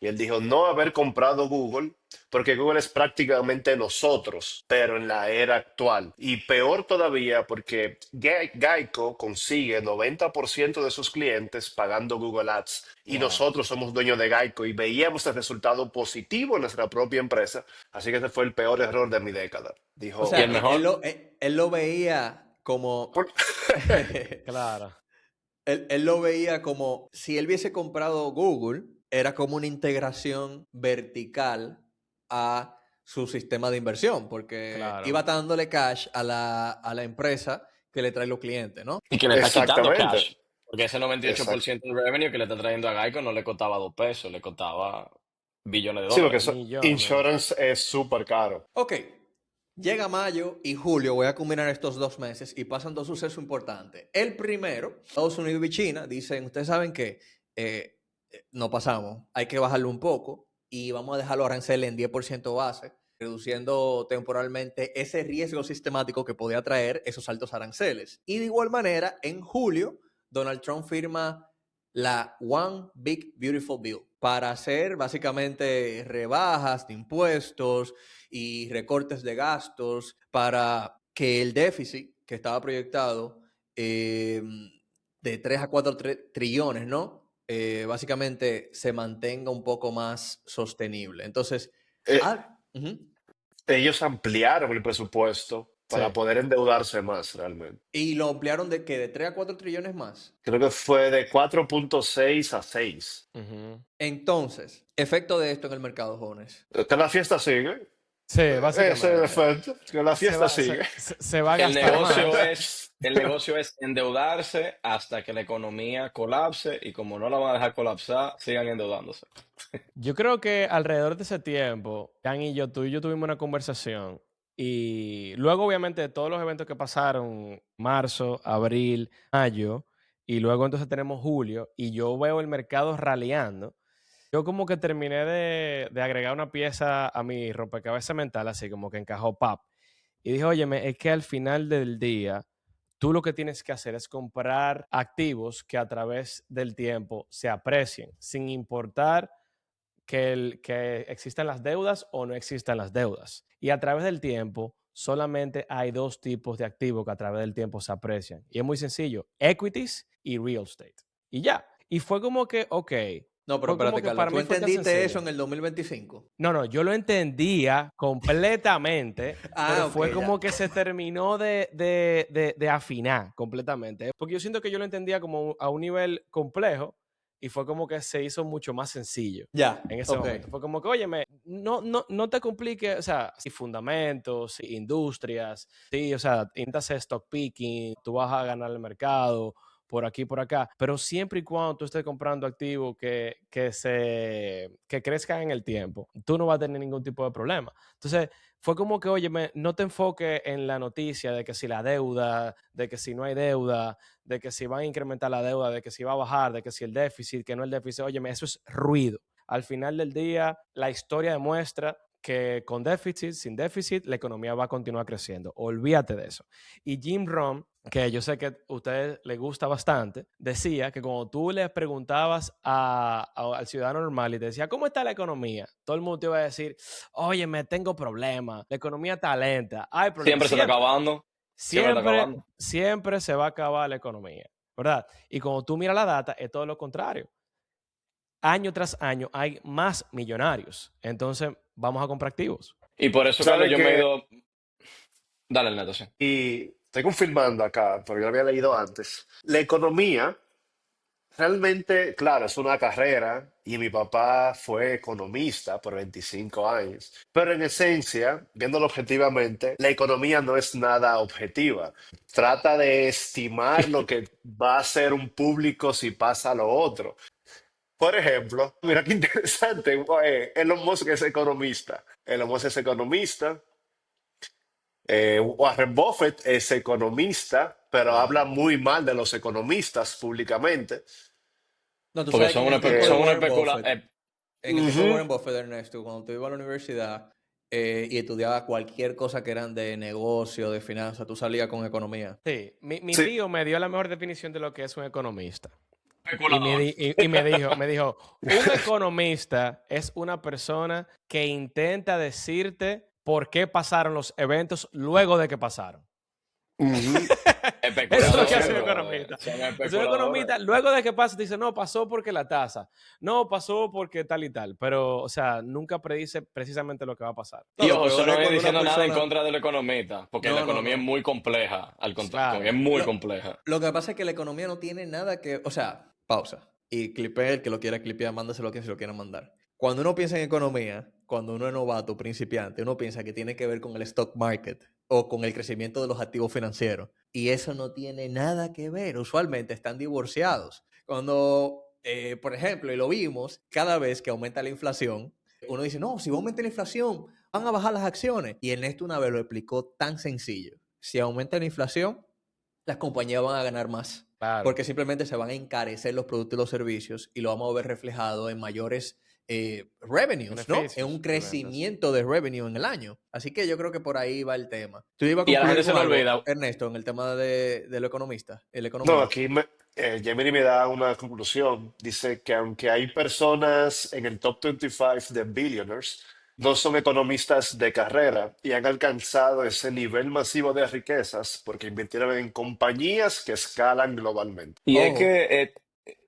Y él dijo, no haber comprado Google, porque Google es prácticamente nosotros, pero en la era actual. Y peor todavía, porque Geico consigue 90% de sus clientes pagando Google Ads. Y Wow. nosotros somos dueños de Geico y veíamos el resultado positivo en nuestra propia empresa. Así que ese fue el peor error de mi década, O dijo Y sea, el Warren. mejor, él lo veía como. Claro. Él lo veía como si él hubiese comprado Google, era como una integración vertical a su sistema de inversión, porque Claro. iba dándole cash a la empresa que le trae los clientes, ¿no? Y que le está quitando Exactamente. cash. Porque ese 98% del revenue que le está trayendo a Geico no le costaba 2 pesos, le costaba billones de Sí, porque dólares. Millones. insurance es súper caro. Ok, llega mayo y julio, voy a combinar estos 2 meses y pasan 2 sucesos importantes. El primero, Estados Unidos y China dicen, ustedes saben que no pasamos, hay que bajarlo un poco y vamos a dejar los aranceles en 10% base, reduciendo temporalmente ese riesgo sistemático que podía traer esos altos aranceles. Y de igual manera, en julio, Donald Trump firma la One Big Beautiful Bill para hacer básicamente rebajas de impuestos y recortes de gastos para que el déficit que estaba proyectado de 3 a 4 trillones, ¿no? Básicamente se mantenga un poco más sostenible. Entonces, Eh, ujú. Ellos ampliaron el presupuesto para Sí. poder endeudarse más realmente. Y lo ampliaron de que de 3 a 4 trillones más. Creo que fue de 4.6 a 6. Ujú. Entonces, efecto de esto en el mercado, jóvenes. Que la fiesta sigue. Sí, Ese es el básicamente. efecto. Que la Se fiesta va, sigue. se va a El gastar negocio más. es endeudarse hasta que la economía colapse y como no la van a dejar colapsar, sigan endeudándose. Yo creo que alrededor de ese tiempo, Jan y yo, tú y yo tuvimos una conversación y luego obviamente de todos los eventos que pasaron, marzo, abril, mayo, y luego entonces tenemos julio y yo veo el mercado raleando. Yo como que terminé de agregar una pieza a mi rompecabezas mental, así como que encajó pap. Y dije, óyeme, es que al final del día, tú lo que tienes que hacer es comprar activos que a través del tiempo se aprecien, sin importar que existan las deudas o no existan las deudas. Y a través del tiempo, solamente hay 2 tipos de activos que a través del tiempo se aprecian. Y es muy sencillo, equities y real estate. Y ya. Y fue como que, ok. No, pero Fue como espérate, que Carlos, para ¿tú mí fue tan entendiste eso sencillo. en el 2025? No, yo lo entendía completamente, pero Ok, fue como ya. que se terminó de afinar completamente. Porque yo siento que yo lo entendía como a un nivel complejo y fue como que se hizo mucho más sencillo Ya, en ese ok. momento. Fue como que, óyeme, no te compliques, o sea, si fundamentos, si industrias, sí, o sea, intentas hacer stock picking, tú vas a ganar el mercado por aquí, por acá, pero siempre y cuando tú estés comprando activos que crezcan en el tiempo, tú no vas a tener ningún tipo de problema. Entonces, fue como que, óyeme, no te enfoques en la noticia de que si la deuda, de que si no hay deuda, de que si van a incrementar la deuda, de que si va a bajar, de que si el déficit, que no el déficit, óyeme, eso es ruido. Al final del día, la historia demuestra que con déficit, sin déficit, la economía va a continuar creciendo. Olvídate de eso. Y Jim Rohn, que yo sé que a ustedes les gusta bastante, decía que cuando tú le preguntabas al ciudadano normal y te decía, ¿cómo está la economía? Todo el mundo te iba a decir, oye, me tengo problemas, la economía está lenta, hay problemas. Siempre se está acabando. Siempre está acabando. Siempre se va a acabar la economía, ¿verdad? Y cuando tú miras la data, es todo lo contrario. Año tras año hay más millonarios. Entonces, vamos a comprar activos. Y por eso cuando ¿Sabe yo me he qué? ido... Dale, el neto, sí. Y estoy confirmando acá, porque yo lo había leído antes. La economía realmente, claro, es una carrera y mi papá fue economista por 25 años, pero en esencia, viéndolo objetivamente, la economía no es nada objetiva. Trata de estimar lo que va a ser un público si pasa lo otro. Por ejemplo, mira qué interesante, Elon Musk es economista. Elon Musk es economista. Warren Buffett es economista, pero habla Wow. muy mal de los economistas públicamente. No, tú Porque sabes que en el tiempo de son una Warren especula... Buffett, Ujú. Ernesto, cuando tú ibas a la universidad y estudiabas cualquier cosa que eran de negocio, de finanzas, tú salías con economía. Sí, mi Sí. tío me dio la mejor definición de lo que es un economista. especulador. Y me dijo, un economista es una persona que intenta decirte por qué pasaron los eventos luego de que pasaron. Ujú. Eso es lo que Especuladores, hace un bro. economista. Son Es un especuladores. economista, luego de que pasa, te dice, no, pasó porque la tasa, no, pasó porque tal y tal, pero, o sea, nunca predice precisamente lo que va a pasar. Y No, lo ojo, eso peor no es es cuando una diciendo nada en persona... contra del economista, porque la No, no, economía es no. muy compleja, al contrario, es Claro. muy Lo, compleja. lo que pasa es que la economía no tiene nada que... O sea, pausa. Y clipea el que lo quiera clipear, mándaselo a quien se lo quiera mandar. Cuando uno piensa en economía, cuando uno es novato, principiante, uno piensa que tiene que ver con el stock market o con el crecimiento de los activos financieros. Y eso no tiene nada que ver. Usualmente están divorciados. Cuando, por ejemplo, y lo vimos, cada vez que aumenta la inflación, uno dice, no, si va a aumentar la inflación, van a bajar las acciones. Y Ernesto una vez lo explicó tan sencillo. Si aumenta la inflación, las compañías van a ganar más. Claro. Porque simplemente se van a encarecer los productos y los servicios y lo vamos a ver reflejado en mayores revenues, ¿no? En Beneficios un y ventas. crecimiento de revenue en el año. Así que yo creo que por ahí va el tema. ¿Tú ibas a Y a la concluir gente se con le algo, olvida. Ernesto, en el tema de lo economista, el No, economía? aquí Gemini me da una conclusión. Dice que aunque hay personas en el top 25 de billionaires, no son economistas de carrera y han alcanzado ese nivel masivo de riquezas porque invirtieron en compañías que escalan globalmente. Y es Ojo, que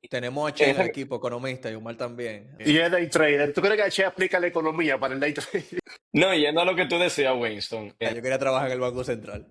tenemos a Che en el esa- equipo economista y Omar también. Y es day trader. ¿Tú crees que H aplica la economía para el day trader? no, yendo a lo que tú decías, Winston. Yo quería trabajar en el Banco Central.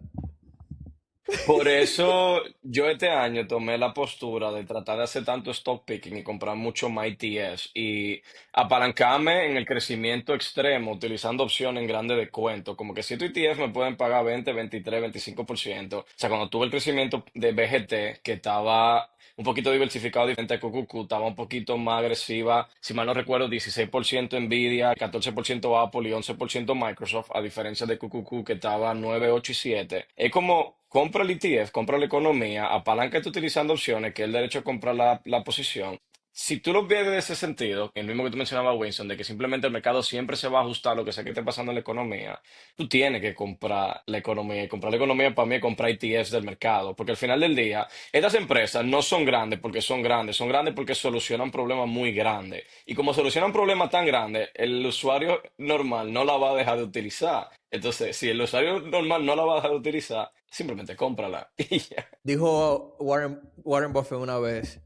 Por eso yo este año tomé la postura de tratar de hacer tanto stock picking y comprar mucho más ETFs y apalancarme en el crecimiento extremo utilizando opciones en grande descuento. Como que si tu ETF me pueden pagar 20, 23, 25%. O sea, cuando tuve el crecimiento de BGT, que estaba un poquito diversificado diferente a QQQ, estaba un poquito más agresiva, si mal no recuerdo, 16% Nvidia, 14% Apple y 11% Microsoft, a diferencia de QQQ que estaba 9, 8 y 7. Es como, compra el ETF, compra la economía, apaláncate utilizando opciones, que es el derecho a comprar la posición. Si tú lo ves de ese sentido, el mismo que tú mencionabas, Winston, de que simplemente el mercado siempre se va a ajustar a lo que sea que esté pasando en la economía, tú tienes que comprar la economía. Y comprar la economía para mí es comprar ETFs del mercado, porque al final del día, estas empresas no son grandes porque solucionan problemas muy grandes. Y como solucionan problemas tan grandes, el usuario normal no la va a dejar de utilizar. Entonces, si el usuario normal no la va a dejar de utilizar, simplemente cómprala. Y ya. Dijo Warren Buffett una vez,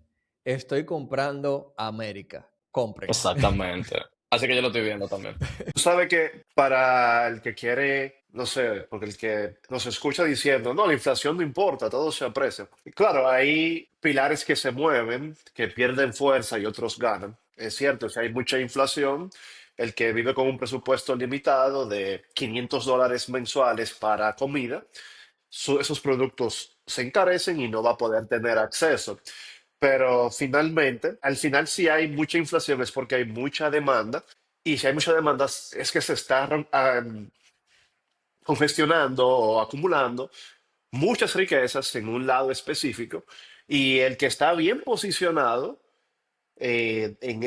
estoy comprando América. Compren. Exactamente. Así que yo lo estoy viendo también. Tú sabes que para el que quiere, no sé, porque el que nos escucha diciendo, no, la inflación no importa, todo se aprecia. Claro, hay pilares que se mueven, que pierden fuerza y otros ganan. Es cierto, si hay mucha inflación, el que vive con un presupuesto limitado de $500 mensuales para comida, esos productos se encarecen y no va a poder tener acceso. Pero finalmente, al final si hay mucha inflación es porque hay mucha demanda y si hay mucha demanda es que se está congestionando o acumulando muchas riquezas en un lado específico y el que está bien posicionado en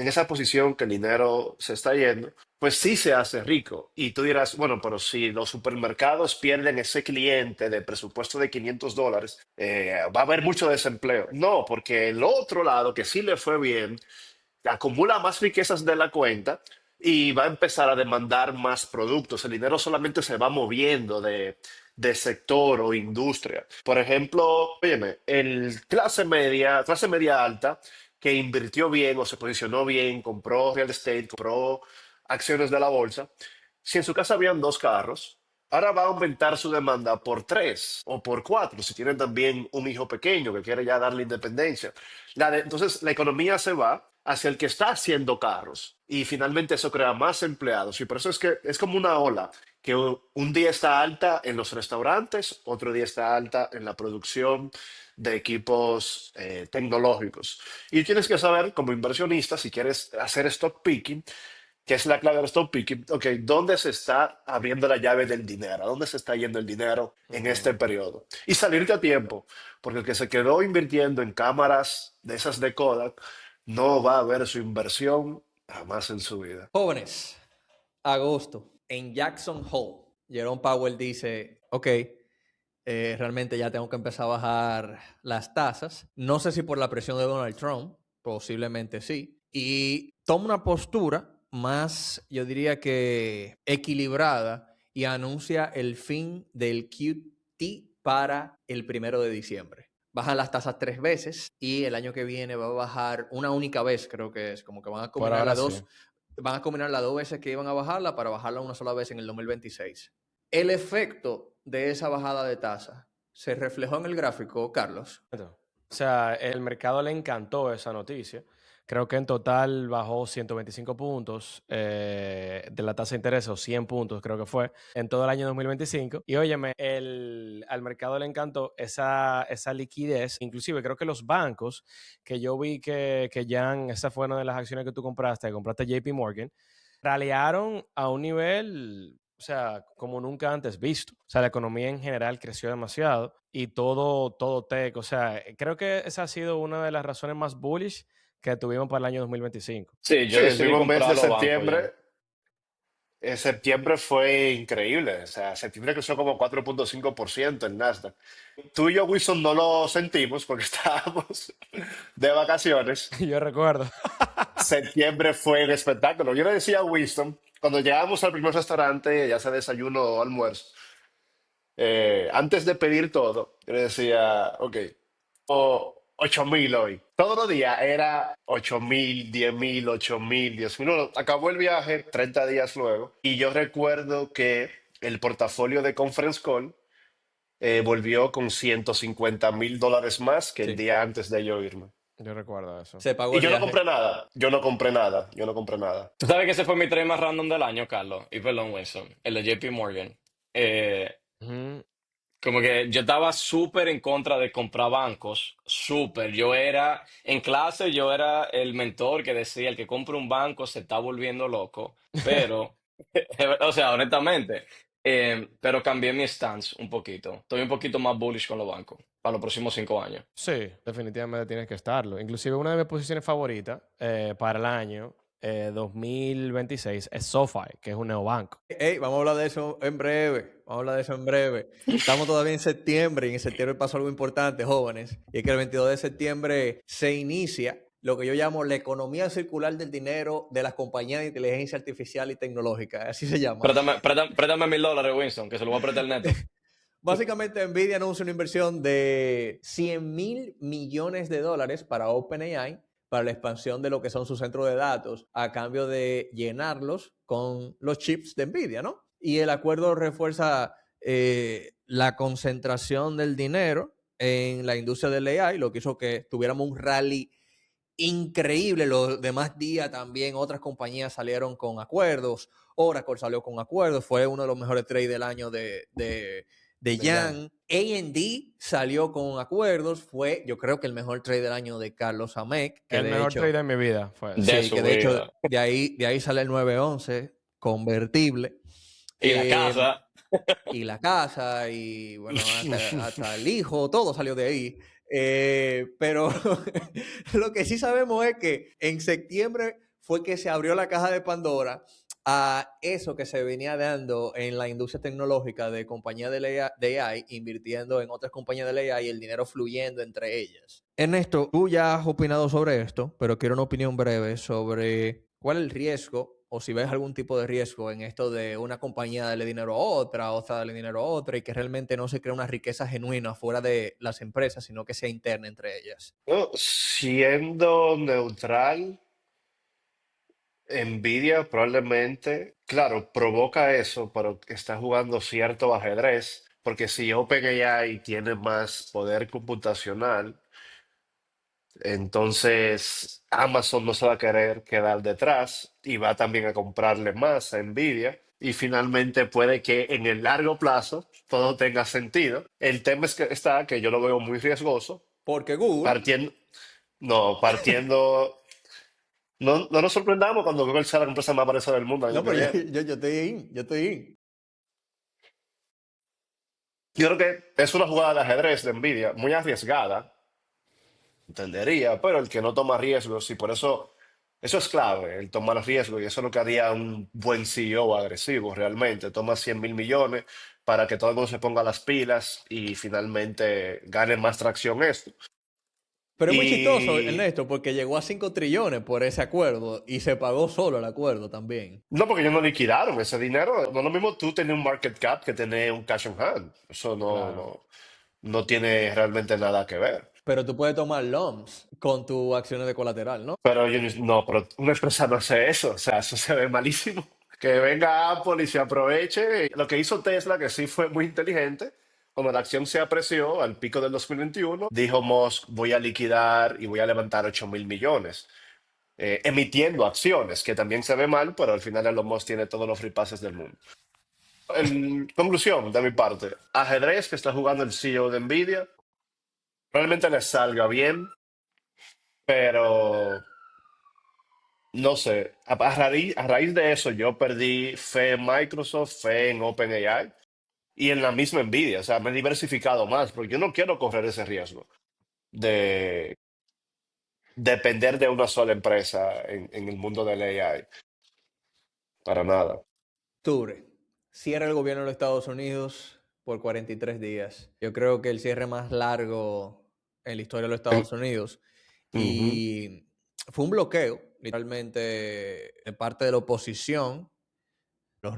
esa posición que el dinero se está yendo, pues sí se hace rico. Y tú dirás, bueno, pero si los supermercados pierden ese cliente de presupuesto de $500, va a haber mucho desempleo. No, porque el otro lado, que sí le fue bien, acumula más riquezas de la cuenta y va a empezar a demandar más productos. El dinero solamente se va moviendo de sector o industria. Por ejemplo, óyeme, el clase media alta, que invirtió bien o se posicionó bien, compró real estate, compró acciones de la bolsa, si en su casa habían dos carros, ahora va a aumentar su demanda por tres o por cuatro, si tienen también un hijo pequeño que quiere ya darle independencia. Entonces, la economía se va hacia el que está haciendo carros y finalmente eso crea más empleados. Y por eso es que es como una ola, que un día está alta en los restaurantes, otro día está alta en la producción de equipos tecnológicos. Y tienes que saber, como inversionista, si quieres hacer stock picking, que es la clave del stock picking, ok, ¿dónde se está abriendo la llave del dinero? ¿A dónde se está yendo el dinero en este Ujú. periodo? Y salirte a tiempo, porque el que se quedó invirtiendo en cámaras de esas de Kodak no va a ver su inversión jamás en su vida. Jóvenes, agosto, en Jackson Hole, Jerome Powell dice, ok, realmente ya tengo que empezar a bajar las tasas. No sé si por la presión de Donald Trump, posiblemente sí. Y toma una postura más, yo diría que equilibrada y anuncia el fin del QT para el 1 de diciembre. Bajan las tasas 3 veces y el año que viene va a bajar una única vez, creo que es, como que van a Por combinar ahora las sí. dos, van a combinar las 2 veces que iban a bajarla para bajarla una sola vez en el 2026. El efecto de esa bajada de tasa se reflejó en el gráfico, Carlos. O sea, el mercado le encantó esa noticia Creo que en total bajó 125 puntos de la tasa de interés, o 100 puntos creo que fue, en todo el año 2025. Y óyeme, al mercado le encantó esa liquidez. Inclusive creo que los bancos, que yo vi que ya, esa fue una de las acciones que tú compraste JP Morgan, ralearon a un nivel, o sea, como nunca antes visto. O sea, la economía en general creció demasiado y todo tech. O sea, creo que esa ha sido una de las razones más bullish que tuvimos para el año 2025. Sí, yo Sí, el decidí mismo mes comprar a de los bancos ya. septiembre fue increíble. O sea, septiembre creció como 4.5% en Nasdaq. Tú y yo, Wilson, no lo sentimos porque estábamos de vacaciones. Yo recuerdo. Septiembre fue un espectáculo. Yo le decía a Winston, cuando llegamos al primer restaurante, ya sea desayuno o almuerzo, antes de pedir todo, yo le decía, ok, o 8.000 hoy. Todos los días era 8.000, 10.000, 8.000, 10.000. Bueno, acabó el viaje 30 días luego y yo recuerdo que el portafolio de Conference Call volvió con $150.000 más que el Sí, día antes de yo irme. yo recuerdo eso. Se pagó Y el yo no viaje. compré nada, yo no compré nada, yo no compré nada. Tú sabes que ese fue mi trade más random del año, Carlos. Y perdón, Wilson. El de JP Morgan. Eh, Ujú. Como que yo estaba súper en contra de comprar bancos, súper. Yo era, en clase, yo era el mentor que decía, el que compra un banco se está volviendo loco. Pero, o sea, honestamente, pero cambié mi stance un poquito. Estoy un poquito más bullish con los bancos para los próximos 5 años. Sí, definitivamente tienes que estarlo. Inclusive una de mis posiciones favoritas para el año 2026 es SoFi, que es un neobanco. Ey, vamos a hablar de eso en breve. Vamos a hablar de eso en breve. Estamos todavía en septiembre y en septiembre pasó algo importante, jóvenes. Y es que el 22 de septiembre se inicia lo que yo llamo la economía circular del dinero de las compañías de inteligencia artificial y tecnológica. Así se llama. Préstame $1.000, Winston, que se lo voy a prestar el neto. Básicamente, Nvidia anuncia una inversión de $100.000 millones para OpenAI para la expansión de lo que son sus centros de datos a cambio de llenarlos con los chips de Nvidia, ¿no? Y el acuerdo refuerza la concentración del dinero en la industria del AI, lo que hizo que tuviéramos un rally increíble. Los demás días también otras compañías salieron con acuerdos. Oracle salió con acuerdos. Fue uno de los mejores trades del año de Yang. AMD salió con acuerdos. Fue, yo creo que el mejor trade del año de Carlos Amek. Que El de mejor hecho, trade de mi vida fue ese. De sí, su que de hecho vida. de ahí sale el 911 convertible. Y la Eh, casa. y la casa, y bueno, hasta el hijo, todo salió de ahí. Pero lo que sí sabemos es que en septiembre fue que se abrió la caja de Pandora a eso que se venía dando en la industria tecnológica de compañías de AI, invirtiendo en otras compañías de AI y el dinero fluyendo entre ellas. Ernesto, tú ya has opinado sobre esto, pero quiero una opinión breve sobre cuál es el riesgo o si ves algún tipo de riesgo en esto de una compañía darle dinero a otra darle dinero a otra y que realmente no se crea una riqueza genuina fuera de las empresas, sino que sea interna entre ellas. No, siendo neutral, Nvidia probablemente, claro, provoca eso, pero está jugando cierto ajedrez, porque si OpenAI tiene más poder computacional, entonces Amazon no se va a querer quedar detrás y va también a comprarle más a Nvidia. Y finalmente puede que en el largo plazo todo tenga sentido. El tema es que está que yo lo veo muy riesgoso, Porque Google, partiendo, no, partiendo, no nos sorprendamos cuando Google sea la empresa más valiosa del mundo el no, año que pero yo, viene. yo, yo estoy in, yo estoy in. Yo creo que es una jugada de ajedrez de Nvidia muy arriesgada, entendería, pero el que no toma riesgos, y por eso es clave, el tomar riesgos, y eso es lo que haría un buen CEO agresivo realmente. Toma 100.000 millones para que todo el mundo se ponga las pilas y finalmente gane más tracción esto. Pero es muy chistoso, Y Ernesto, porque llegó a 5 trillones por ese acuerdo y se pagó solo el acuerdo también. no, porque ellos no liquidaron ese dinero. No es lo mismo tú tener un market cap que tener un cash on hand. Eso Claro. no tiene realmente nada que ver. Pero tú puedes tomar lumps con tus acciones de colateral, ¿no? Pero no, pero una empresa no hace eso, o sea, eso se ve malísimo. Que venga Apple y se aproveche. Lo que hizo Tesla, que sí fue muy inteligente, cuando la acción se apreció al pico del 2021, dijo Musk, voy a liquidar y voy a levantar 8.000 millones. emitiendo acciones, que también se ve mal, pero al final Elon Musk tiene todos los free passes del mundo. En conclusión, de mi parte, ajedrez que está jugando el CEO de Nvidia, probablemente le salga bien, pero no sé, a raíz de eso yo perdí fe en Microsoft, fe en OpenAI y en la misma Nvidia. O sea, me he diversificado más porque yo no quiero correr ese riesgo de depender de una sola empresa en el mundo del AI. Para nada. Octubre. Cierra el gobierno de los Estados Unidos por 43 días. Yo creo que el cierre más largo en la historia de los Estados Unidos. Ujú. Y fue un bloqueo, literalmente, de parte de la oposición, de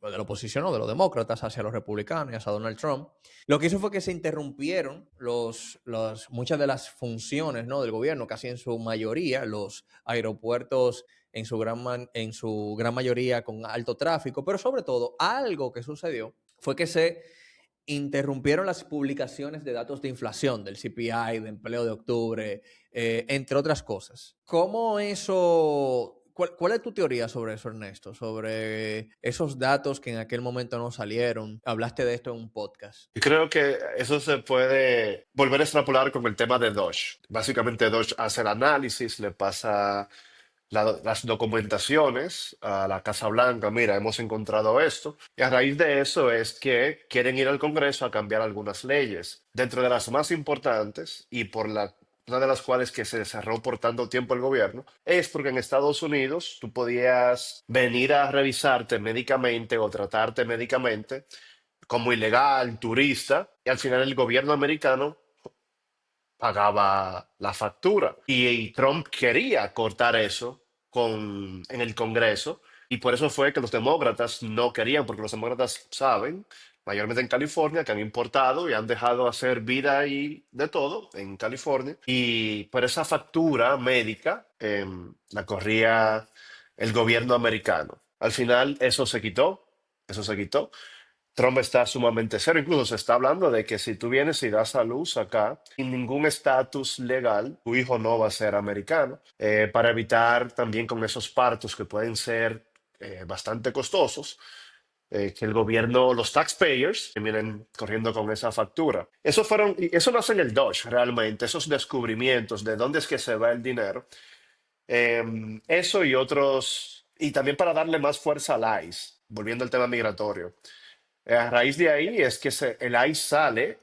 la oposición o de los demócratas hacia los republicanos y hacia Donald Trump. Lo que hizo fue que se interrumpieron muchas de las funciones, ¿no?, del gobierno, casi en su mayoría, los aeropuertos en su gran mayoría con alto tráfico, pero sobre todo algo que sucedió fue que se interrumpieron las publicaciones de datos de inflación, del CPI, de empleo de octubre, entre otras cosas. ¿Cómo eso... ¿Cuál es tu teoría sobre eso, Ernesto? Sobre esos datos que en aquel momento no salieron. Hablaste de esto en un podcast. Y creo que eso se puede volver a extrapolar con el tema de Doge. Básicamente Doge hace el análisis, le pasa las documentaciones a la Casa Blanca, mira, hemos encontrado esto, y a raíz de eso es que quieren ir al Congreso a cambiar algunas leyes. Dentro de las más importantes, y una de las cuales que se cerró por tanto tiempo el gobierno, es porque en Estados Unidos tú podías venir a revisarte médicamente o tratarte médicamente como ilegal, turista, y al final el gobierno americano pagaba la factura. Y Trump quería cortar eso en el Congreso, y por eso fue que los demócratas no querían, porque los demócratas saben, mayormente en California, que han importado y han dejado hacer vida y de todo en California, y por esa factura médica la corría el gobierno americano. Al final eso se quitó. Trump está sumamente cero. Incluso se está hablando de que si tú vienes y das a luz acá, sin ningún estatus legal, tu hijo no va a ser americano. Para evitar también con esos partos que pueden ser bastante costosos, que el gobierno, los taxpayers, terminen corriendo con esa factura. Y eso no hacen el Dodge realmente, esos descubrimientos de dónde es que se va el dinero. Eso y otros, y también para darle más fuerza al ICE, volviendo al tema migratorio. A raíz de ahí es que el ICE sale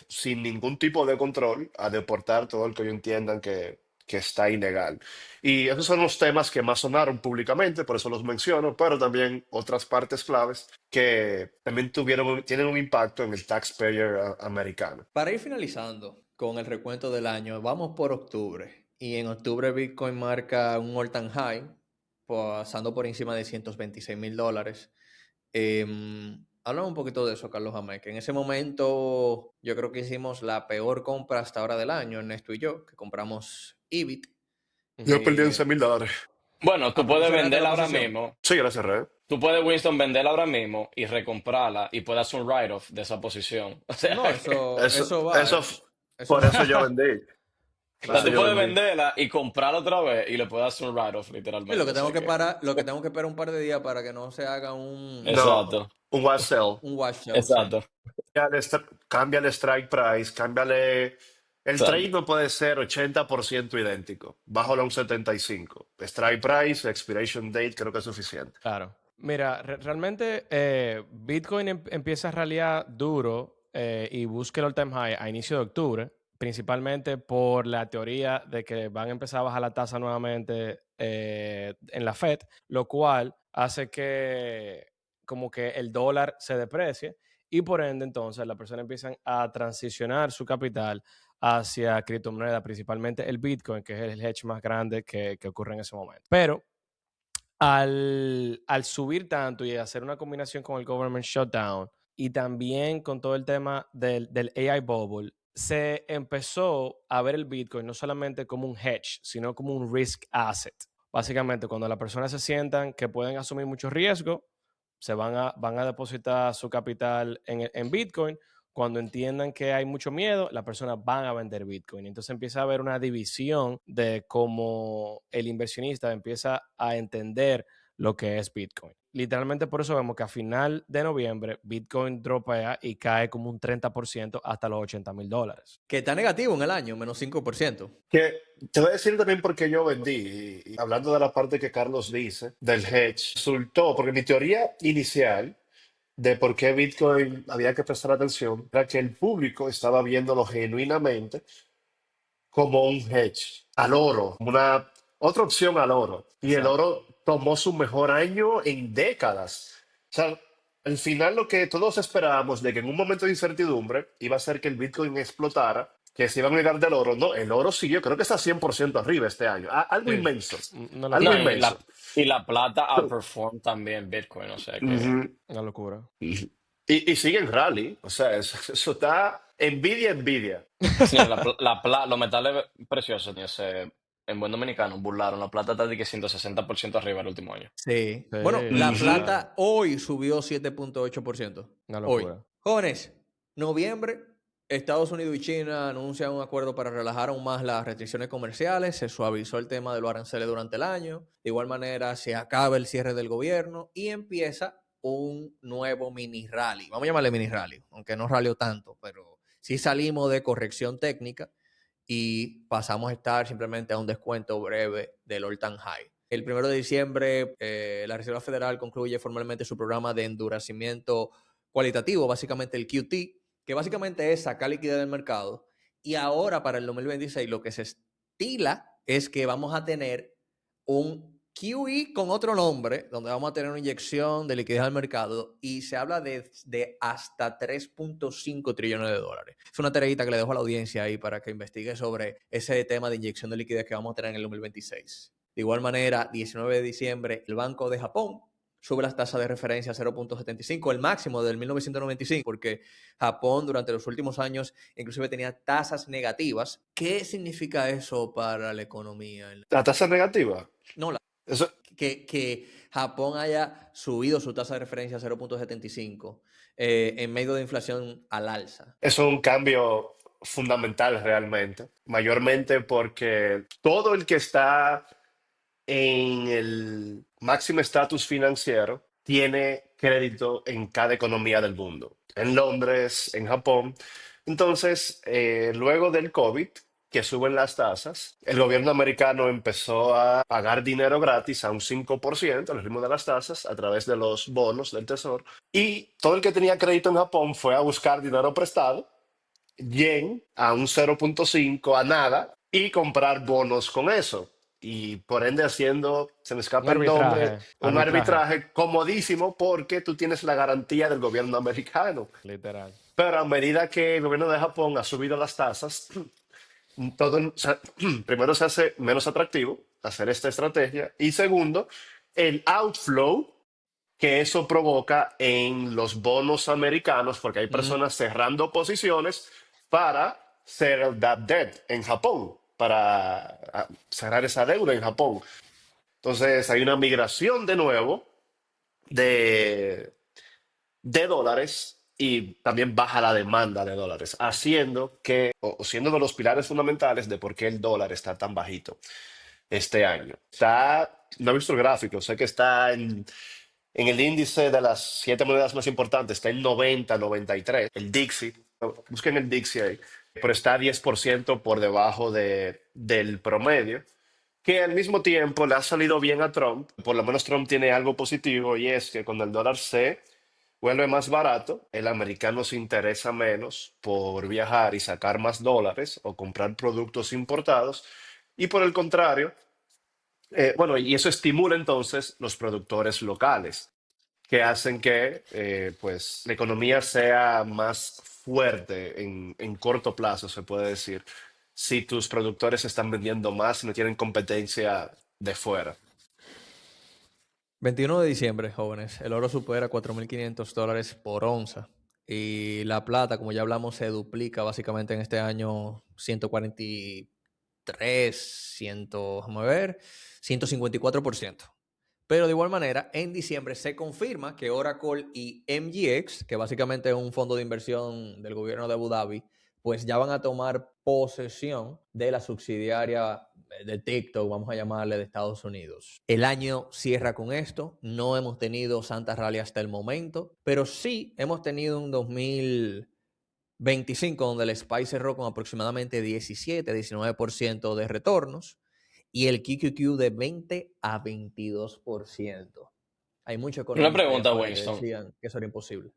sin ningún tipo de control a deportar todo el que ellos entiendan que está ilegal. Y esos son los temas que más sonaron públicamente, por eso los menciono, pero también otras partes claves que también tienen un impacto en el taxpayer americano. Para ir finalizando con el recuento del año, vamos por octubre. Y en octubre Bitcoin marca un all-time high, pasando por encima de $126,000. Háblame un poquito de eso, Carlos Jamé, que en ese momento yo creo que hicimos la peor compra hasta ahora del año, Ernesto y yo, que compramos EBIT. Yo perdí $11,000. Bueno, tú Pero tú puedes cerraste la venderla ahora posición. mismo. Sí, gracias, Red. Tú puedes, Winston, venderla ahora mismo y recomprarla y puedes hacer un write-off de esa posición. O sea, No, eso Eso, va, eso, Eso por va. eso yo vendí. o Por sea, eso tú yo puedes vendí. venderla y comprarla otra vez y le puedes hacer un write-off, Y literalmente. O sea que, lo que tengo que esperar un par de días para que no se haga No, exacto, un wash sell. un wash sale, sí. exacto, Cámbiale strike price, cámbiale. El trade exacto. no puede ser 80% idéntico. Bájalo a un 75. Strike price, expiration date, creo que es suficiente. Claro. Mira, realmente Bitcoin empieza a ralliar duro y busca el all-time high a inicio de octubre, principalmente por la teoría de que van a empezar a bajar la tasa nuevamente en la Fed, lo cual hace que como que el dólar se deprecie y por ende entonces las personas empiezan a transicionar su capital hacia criptomonedas, principalmente el Bitcoin, que es el hedge más grande que ocurre en ese momento. Pero al subir tanto y hacer una combinación con el government shutdown y también con todo el tema del AI bubble, se empezó a ver el Bitcoin no solamente como un hedge, sino como un risk asset. Básicamente, cuando las personas se sientan que pueden asumir mucho riesgo, van a depositar su capital en Bitcoin Cuando entiendan que hay mucho miedo, las personas van a vender Bitcoin. Entonces empieza a haber una división de cómo el inversionista empieza a entender lo que es Bitcoin. Literalmente por eso vemos que a final de noviembre Bitcoin dropea y cae como un 30% hasta los $80,000. Que está negativo en el año, menos 5%. Que te voy a decir también por qué yo vendí. Y hablando de la parte que Carlos dice del hedge, resultó, porque mi teoría inicial de por qué Bitcoin había que prestar atención era que el público estaba viéndolo genuinamente como un hedge al oro, como una otra opción al oro. Y el Exacto. oro tomó su mejor año en décadas. O sea, al final lo que todos esperábamos de que en un momento de incertidumbre iba a ser que el Bitcoin explotara, que se iba a olvidar del oro. No, el oro siguió, creo que está 100% arriba este año. Algo Sí. inmenso, Una algo No, locura. inmenso. y la plata outperformed también Bitcoin, o sea que Ujú. Una locura. Y sigue en rally, o sea, eso está envidia, envidia. sí, los metales preciosos, en buen dominicano, burlaron. La plata está de que 160% arriba el último año. Sí. Sí, Bueno, la Ujú. plata hoy subió 7.8%. una Hoy. locura. Jóvenes, noviembre, Estados Unidos y China anuncian un acuerdo para relajar aún más las restricciones comerciales. Se suavizó el tema de los aranceles durante el año. De igual manera, se acaba el cierre del gobierno y empieza un nuevo mini rally. Vamos a llamarle mini rally, aunque no ralió tanto, pero sí salimos de corrección técnica y pasamos a estar simplemente a un descuento breve del all-time high. El 1 de diciembre, la Reserva Federal concluye formalmente su programa de endurecimiento cualitativo, básicamente el QT, que básicamente es sacar liquidez del mercado. Y ahora para el 2026 lo que se estila es que vamos a tener un QE con otro nombre, donde vamos a tener una inyección de liquidez al mercado y se habla de hasta 3.5 trillones de dólares. Es una tareita que le dejo a la audiencia ahí para que investigue sobre ese tema de inyección de liquidez que vamos a tener en el 2026. De igual manera, 19 de diciembre, el Banco de Japón sube las tasas de referencia a 0.75, el máximo del 1995, porque Japón durante los últimos años inclusive tenía tasas negativas. ¿Qué significa eso para la economía? La tasa negativa. No, Eso, que Japón haya subido su tasa de referencia a 0.75 en medio de inflación al alza. es un cambio fundamental realmente, mayormente porque todo el que está en el máximo estatus financiero tiene crédito en cada economía del mundo, en Londres, en Japón. Entonces, luego del COVID, que suben las tasas, el gobierno americano empezó a pagar dinero gratis a un 5% al ritmo de las tasas a través de los bonos del tesoro. Y todo el que tenía crédito en Japón fue a buscar dinero prestado, yen a un 0.5 a nada, y comprar bonos con eso. Y por ende haciendo, se me Un escapa el nombre, arbitraje. un Arbitraje. arbitraje comodísimo porque tú tienes la garantía del gobierno americano. Literal. Pero a medida que el gobierno de Japón ha subido las tasas, todo, o sea, primero se hace menos atractivo hacer esta estrategia y segundo, el outflow que eso provoca en los bonos americanos, porque hay personas cerrando posiciones para settle that debt en Japón, para cerrar esa deuda en Japón. Entonces hay una migración de nuevo de, de dólares y también baja la demanda de dólares, haciendo que, o siendo de los pilares fundamentales de por qué el dólar está tan bajito este año. Está, no he visto el gráfico, sé que está en el índice de las 7 monedas más importantes, está en 90, 93. El Dixie, busquen el Dixie ahí, pero está 10% por debajo del promedio, que al mismo tiempo le ha salido bien a Trump. Por lo menos Trump tiene algo positivo y es que cuando el dólar se vuelve más barato, el americano se interesa menos por viajar y sacar más dólares o comprar productos importados. Y por el contrario, bueno, y eso estimula entonces los productores locales, que hacen que pues, la economía sea más fuerte en corto plazo, se puede decir, si tus productores están vendiendo más y no tienen competencia de fuera. 21 de diciembre, jóvenes, el oro supera $4.500 por onza y la plata, como ya hablamos, se duplica básicamente en este año 143, 100, vamos a ver, 154%. Pero de igual manera, en diciembre se confirma que Oracle y MGX, que básicamente es un fondo de inversión del gobierno de Abu Dhabi, pues ya van a tomar posesión de la subsidiaria de TikTok, vamos a llamarle, de Estados Unidos. El año cierra con esto. No hemos tenido Santa Rally hasta el momento, pero sí hemos tenido un 2025 donde el SPY cerró con aproximadamente 17-19% de retornos y el QQQ de 20 a 22%. Hay muchos Una economistas allá pregunta, afuera que Winston. decían que eso era imposible.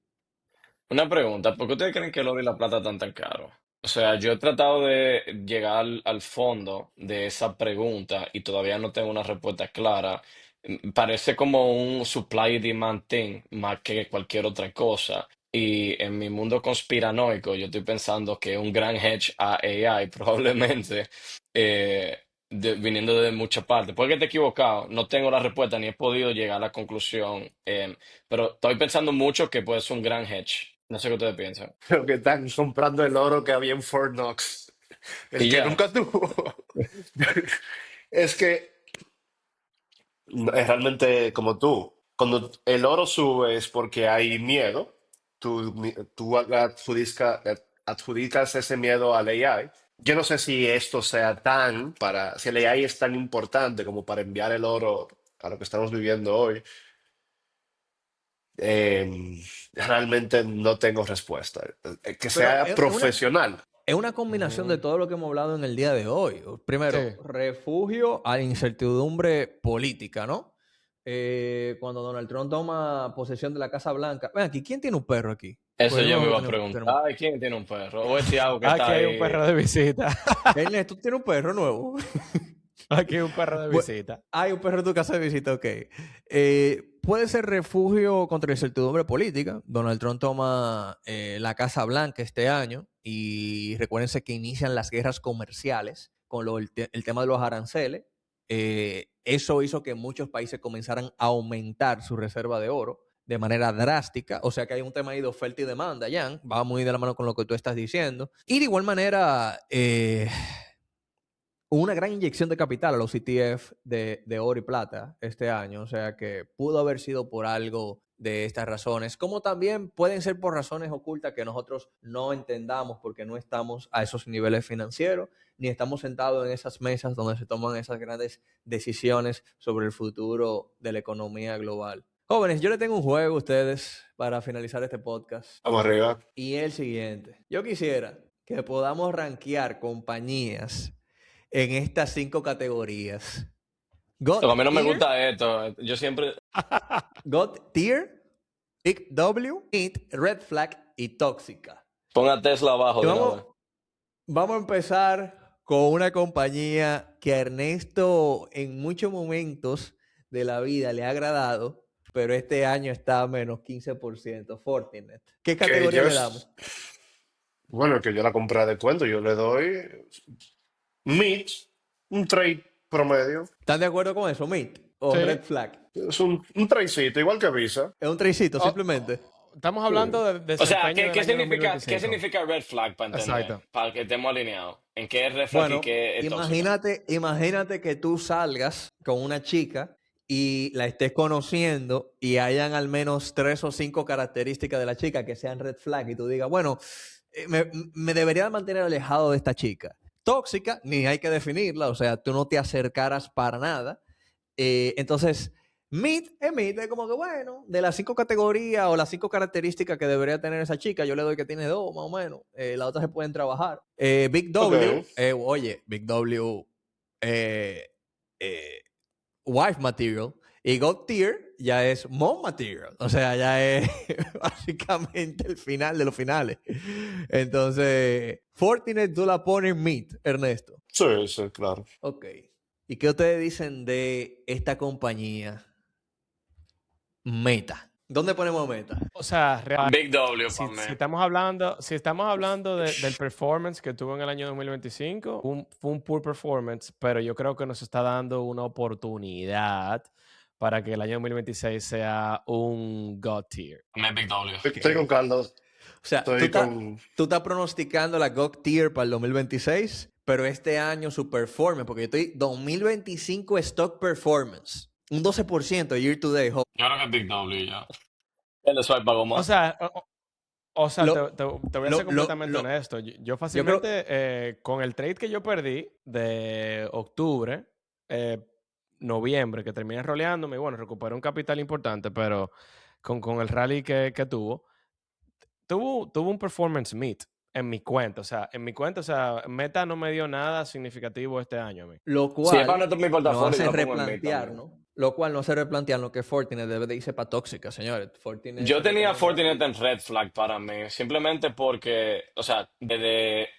Una pregunta. ¿Por qué ustedes creen que el oro y la plata están tan caros? O sea, yo he tratado de llegar al fondo de esa pregunta y todavía no tengo una respuesta clara. Parece como un supply y demand thing más que cualquier otra cosa. Y en mi mundo conspiranoico, yo estoy pensando que un gran hedge a AI probablemente eh, viniendo de muchas partes. Puede que esté equivocado, no tengo la respuesta ni he podido llegar a la conclusión, pero estoy pensando mucho que puede ser un gran hedge. No sé qué ustedes piensan. Creo que están comprando el oro que había en Fort Knox, el Y que ya. nunca tuvo. Es que es realmente como tú. Cuando el oro sube es porque hay miedo. Tú adjudicas ese miedo al AI. Yo no sé si esto sea si el AI es tan importante como para enviar el oro a lo que estamos viviendo hoy. Realmente no tengo respuesta. Que Pero sea profesional. es una combinación de Ujú. todo lo que hemos hablado en el día de hoy. Primero, Sí. refugio a la incertidumbre política, ¿no? Cuando Donald Trump toma posesión de la Casa Blanca. Ven aquí, ¿quién tiene un perro aquí? Eso Pues yo yo no me veo iba que a tenemos. preguntar. Ay, ¿quién tiene un perro? O es Tiago que está Aquí hay un ahí. perro de visita. Ernest, ¿tú tienes un perro nuevo? Aquí hay un perro de Bueno, visita. hay un perro en tu casa de visita, ok. Puede ser refugio contra la incertidumbre política. Donald Trump toma la Casa Blanca este año y recuérdense que inician las guerras comerciales con el tema de los aranceles. Eso hizo que muchos países comenzaran a aumentar su reserva de oro de manera drástica. O sea que hay un tema ahí de oferta y demanda, Jan. Va muy de la mano con lo que tú estás diciendo. Y de igual manera, una gran inyección de capital a los ETF de oro y plata este año, o sea que pudo haber sido por algo de estas razones, como también pueden ser por razones ocultas que nosotros no entendamos porque no estamos a esos niveles financieros, ni estamos sentados en esas mesas donde se toman esas grandes decisiones sobre el futuro de la economía global. Jóvenes, yo les tengo un juego a ustedes para finalizar este podcast. Vamos arriba. Y el siguiente. Yo quisiera que podamos rankear compañías en estas 5 categorías. Lo que a mí no me Tier, gusta esto. Yo siempre. God Tier, Big W, It, Red Flag y Tóxica. Ponga a Tesla abajo Y de una vez. vamos a empezar con una compañía que a Ernesto en muchos momentos de la vida le ha agradado, pero este año está a menos 15%, Fortinet. ¿Qué Que categoría yo le damos? bueno, que yo la compré a descuento, yo le doy mid, un trade promedio. ¿Están de acuerdo con eso, Mint? ¿O Sí. Red Flag? Es un tradecito, igual que Visa. Es un tricito, Oh, simplemente. Estamos hablando de O sea, desempeño ¿qué del año significa, 2025. significa red flag para entender? Exacto. Para que estemos alineados. ¿En qué es red flag y Bueno, qué es tóxica? imagínate que tú salgas con una chica y la estés conociendo y hayan al menos 3 o 5 características de la chica que sean red flag y tú digas, bueno, me debería mantener alejado de esta chica. Tóxica, ni hay que definirla, o sea, tú no te acercaras para nada. Entonces, mid es como que, bueno, de las 5 categorías o las 5 características que debería tener esa chica, yo le doy que tiene 2 más o menos. Las otras se pueden trabajar. Big W, Ok. oye, Big W, eh, eh, wife material. Y God Tier ya es mom material. O sea, ya es básicamente el final de los finales. Entonces, Fortinet tú la pones mid, Ernesto. Sí, sí, claro. Ok. ¿Y qué ustedes dicen de esta compañía Meta? ¿Dónde ponemos Meta? O sea, Big W si, para mí. si estamos hablando del performance que tuvo en el año 2025, fue un poor performance, pero yo creo que nos está dando una oportunidad para que el año 2026 sea un God tier. Para mí Big W. Estoy con Carlos. O sea, Estoy con. tú estás pronosticando la GOG Tier para el 2026, pero este año su performance, porque yo estoy 2025 stock performance. Un 12% year to date. Yo creo que es Big W ya. El swipe pagó O más. sea, o sea, Lo, te voy a lo, ser completamente lo, honesto. Yo yo creo, fácilmente, con el trade que yo perdí de octubre, noviembre, que terminé roleándome, y bueno, recuperé un capital importante, pero con el rally que tuvo un performance meet en mi cuenta. O sea, Meta no me dio nada significativo este año a mí. lo Si es para cual nuestro mi nos portafolio, hace yo lo pongo en mid también. replantearnos, lo cual nos hace replantearnos que Fortinet debe de irse para tóxica, señores. Fortinet Yo se tenía recomienda. Fortinet en red flag para mí, simplemente porque, o sea, desde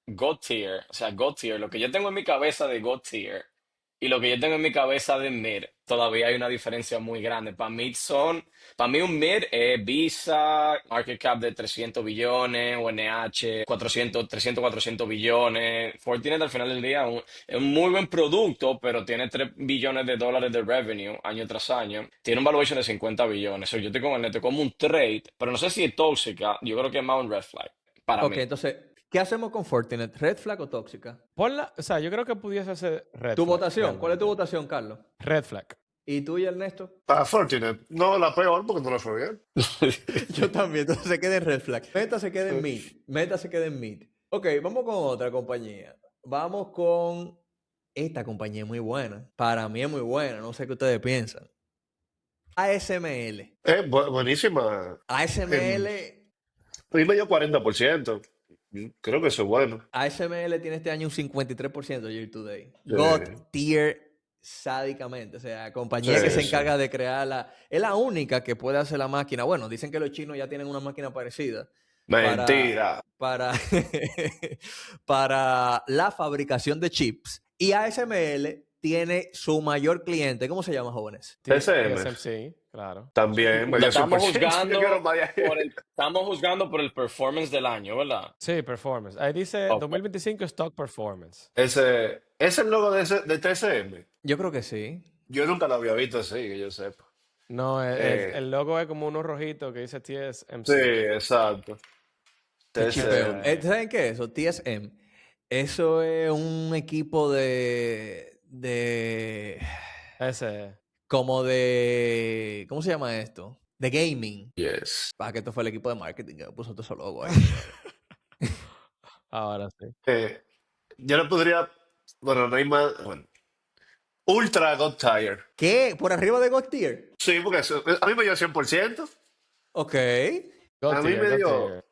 God tier, o sea, God tier, lo que yo tengo en mi cabeza de God tier y lo que yo tengo en mi cabeza de mid, todavía hay una diferencia muy grande. Para mí un mid es Visa, market cap de 300 billones, UNH, 400 billones. Fortinet al final del día es un muy buen producto, pero tiene 3 billones de dólares de revenue año tras año. Tiene un valuation de 50 billones. So, yo estoy con el neto como un trade, pero no sé si es tóxica. Yo creo que es más un red flag para Ok, mí. entonces, ¿qué hacemos con Fortinet? ¿Red flag o tóxica? O sea, yo creo que pudiese ser red ¿Tu flag, votación? ¿Cuál es tu realmente. votación, Carlos? Red flag. ¿Y tú y Ernesto? Para Fortinet, no la peor porque no le fue bien. Yo también, entonces se queda en red flag. Meta se queda en mid. Meta se queda en mid. Ok, vamos con otra compañía. Vamos con... Esta compañía es muy buena. Para mí es muy buena. No sé qué ustedes piensan. ASML. Buenísima. ASML... A mí me dio 40%. Creo que eso es bueno. ASML tiene este año un 53% year to date. Sí, God tier sádicamente. O sea, compañía que se sí, sí. encarga de crear la... Es la única que puede hacer la máquina. Bueno, dicen que los chinos ya tienen una máquina parecida para, Mentira. para, para la fabricación de chips. Y ASML tiene su mayor cliente. ¿Cómo se llama, jóvenes? TSM TSMC, claro. también me La dio estamos 100%. Yo quiero juzgando más de ahí. estamos juzgando por el performance del año, ¿verdad? Sí, performance. Ahí dice Ok. 2025 stock performance. Ese es el logo de TSM. Yo creo que sí. Yo nunca lo había visto así, que yo sepa. No, Eh, el logo es como uno rojito que dice sí, TSMC. exacto. Te chipeo. TSM. ¿Saben qué es eso? TSM. Eso es un equipo Ese. como de, ¿cómo se llama esto? De gaming. Yes. Para que esto fue el equipo de marketing que puso todo ese logo ahí, señores. Ahora sí. Yo no podría. Bueno, no hay más. Bueno. Ultra God Tier. ¿Qué? ¿Por arriba de God Tier? Sí, porque a mí me dio 100%. Ok. Go A mí tier, me go dio tier.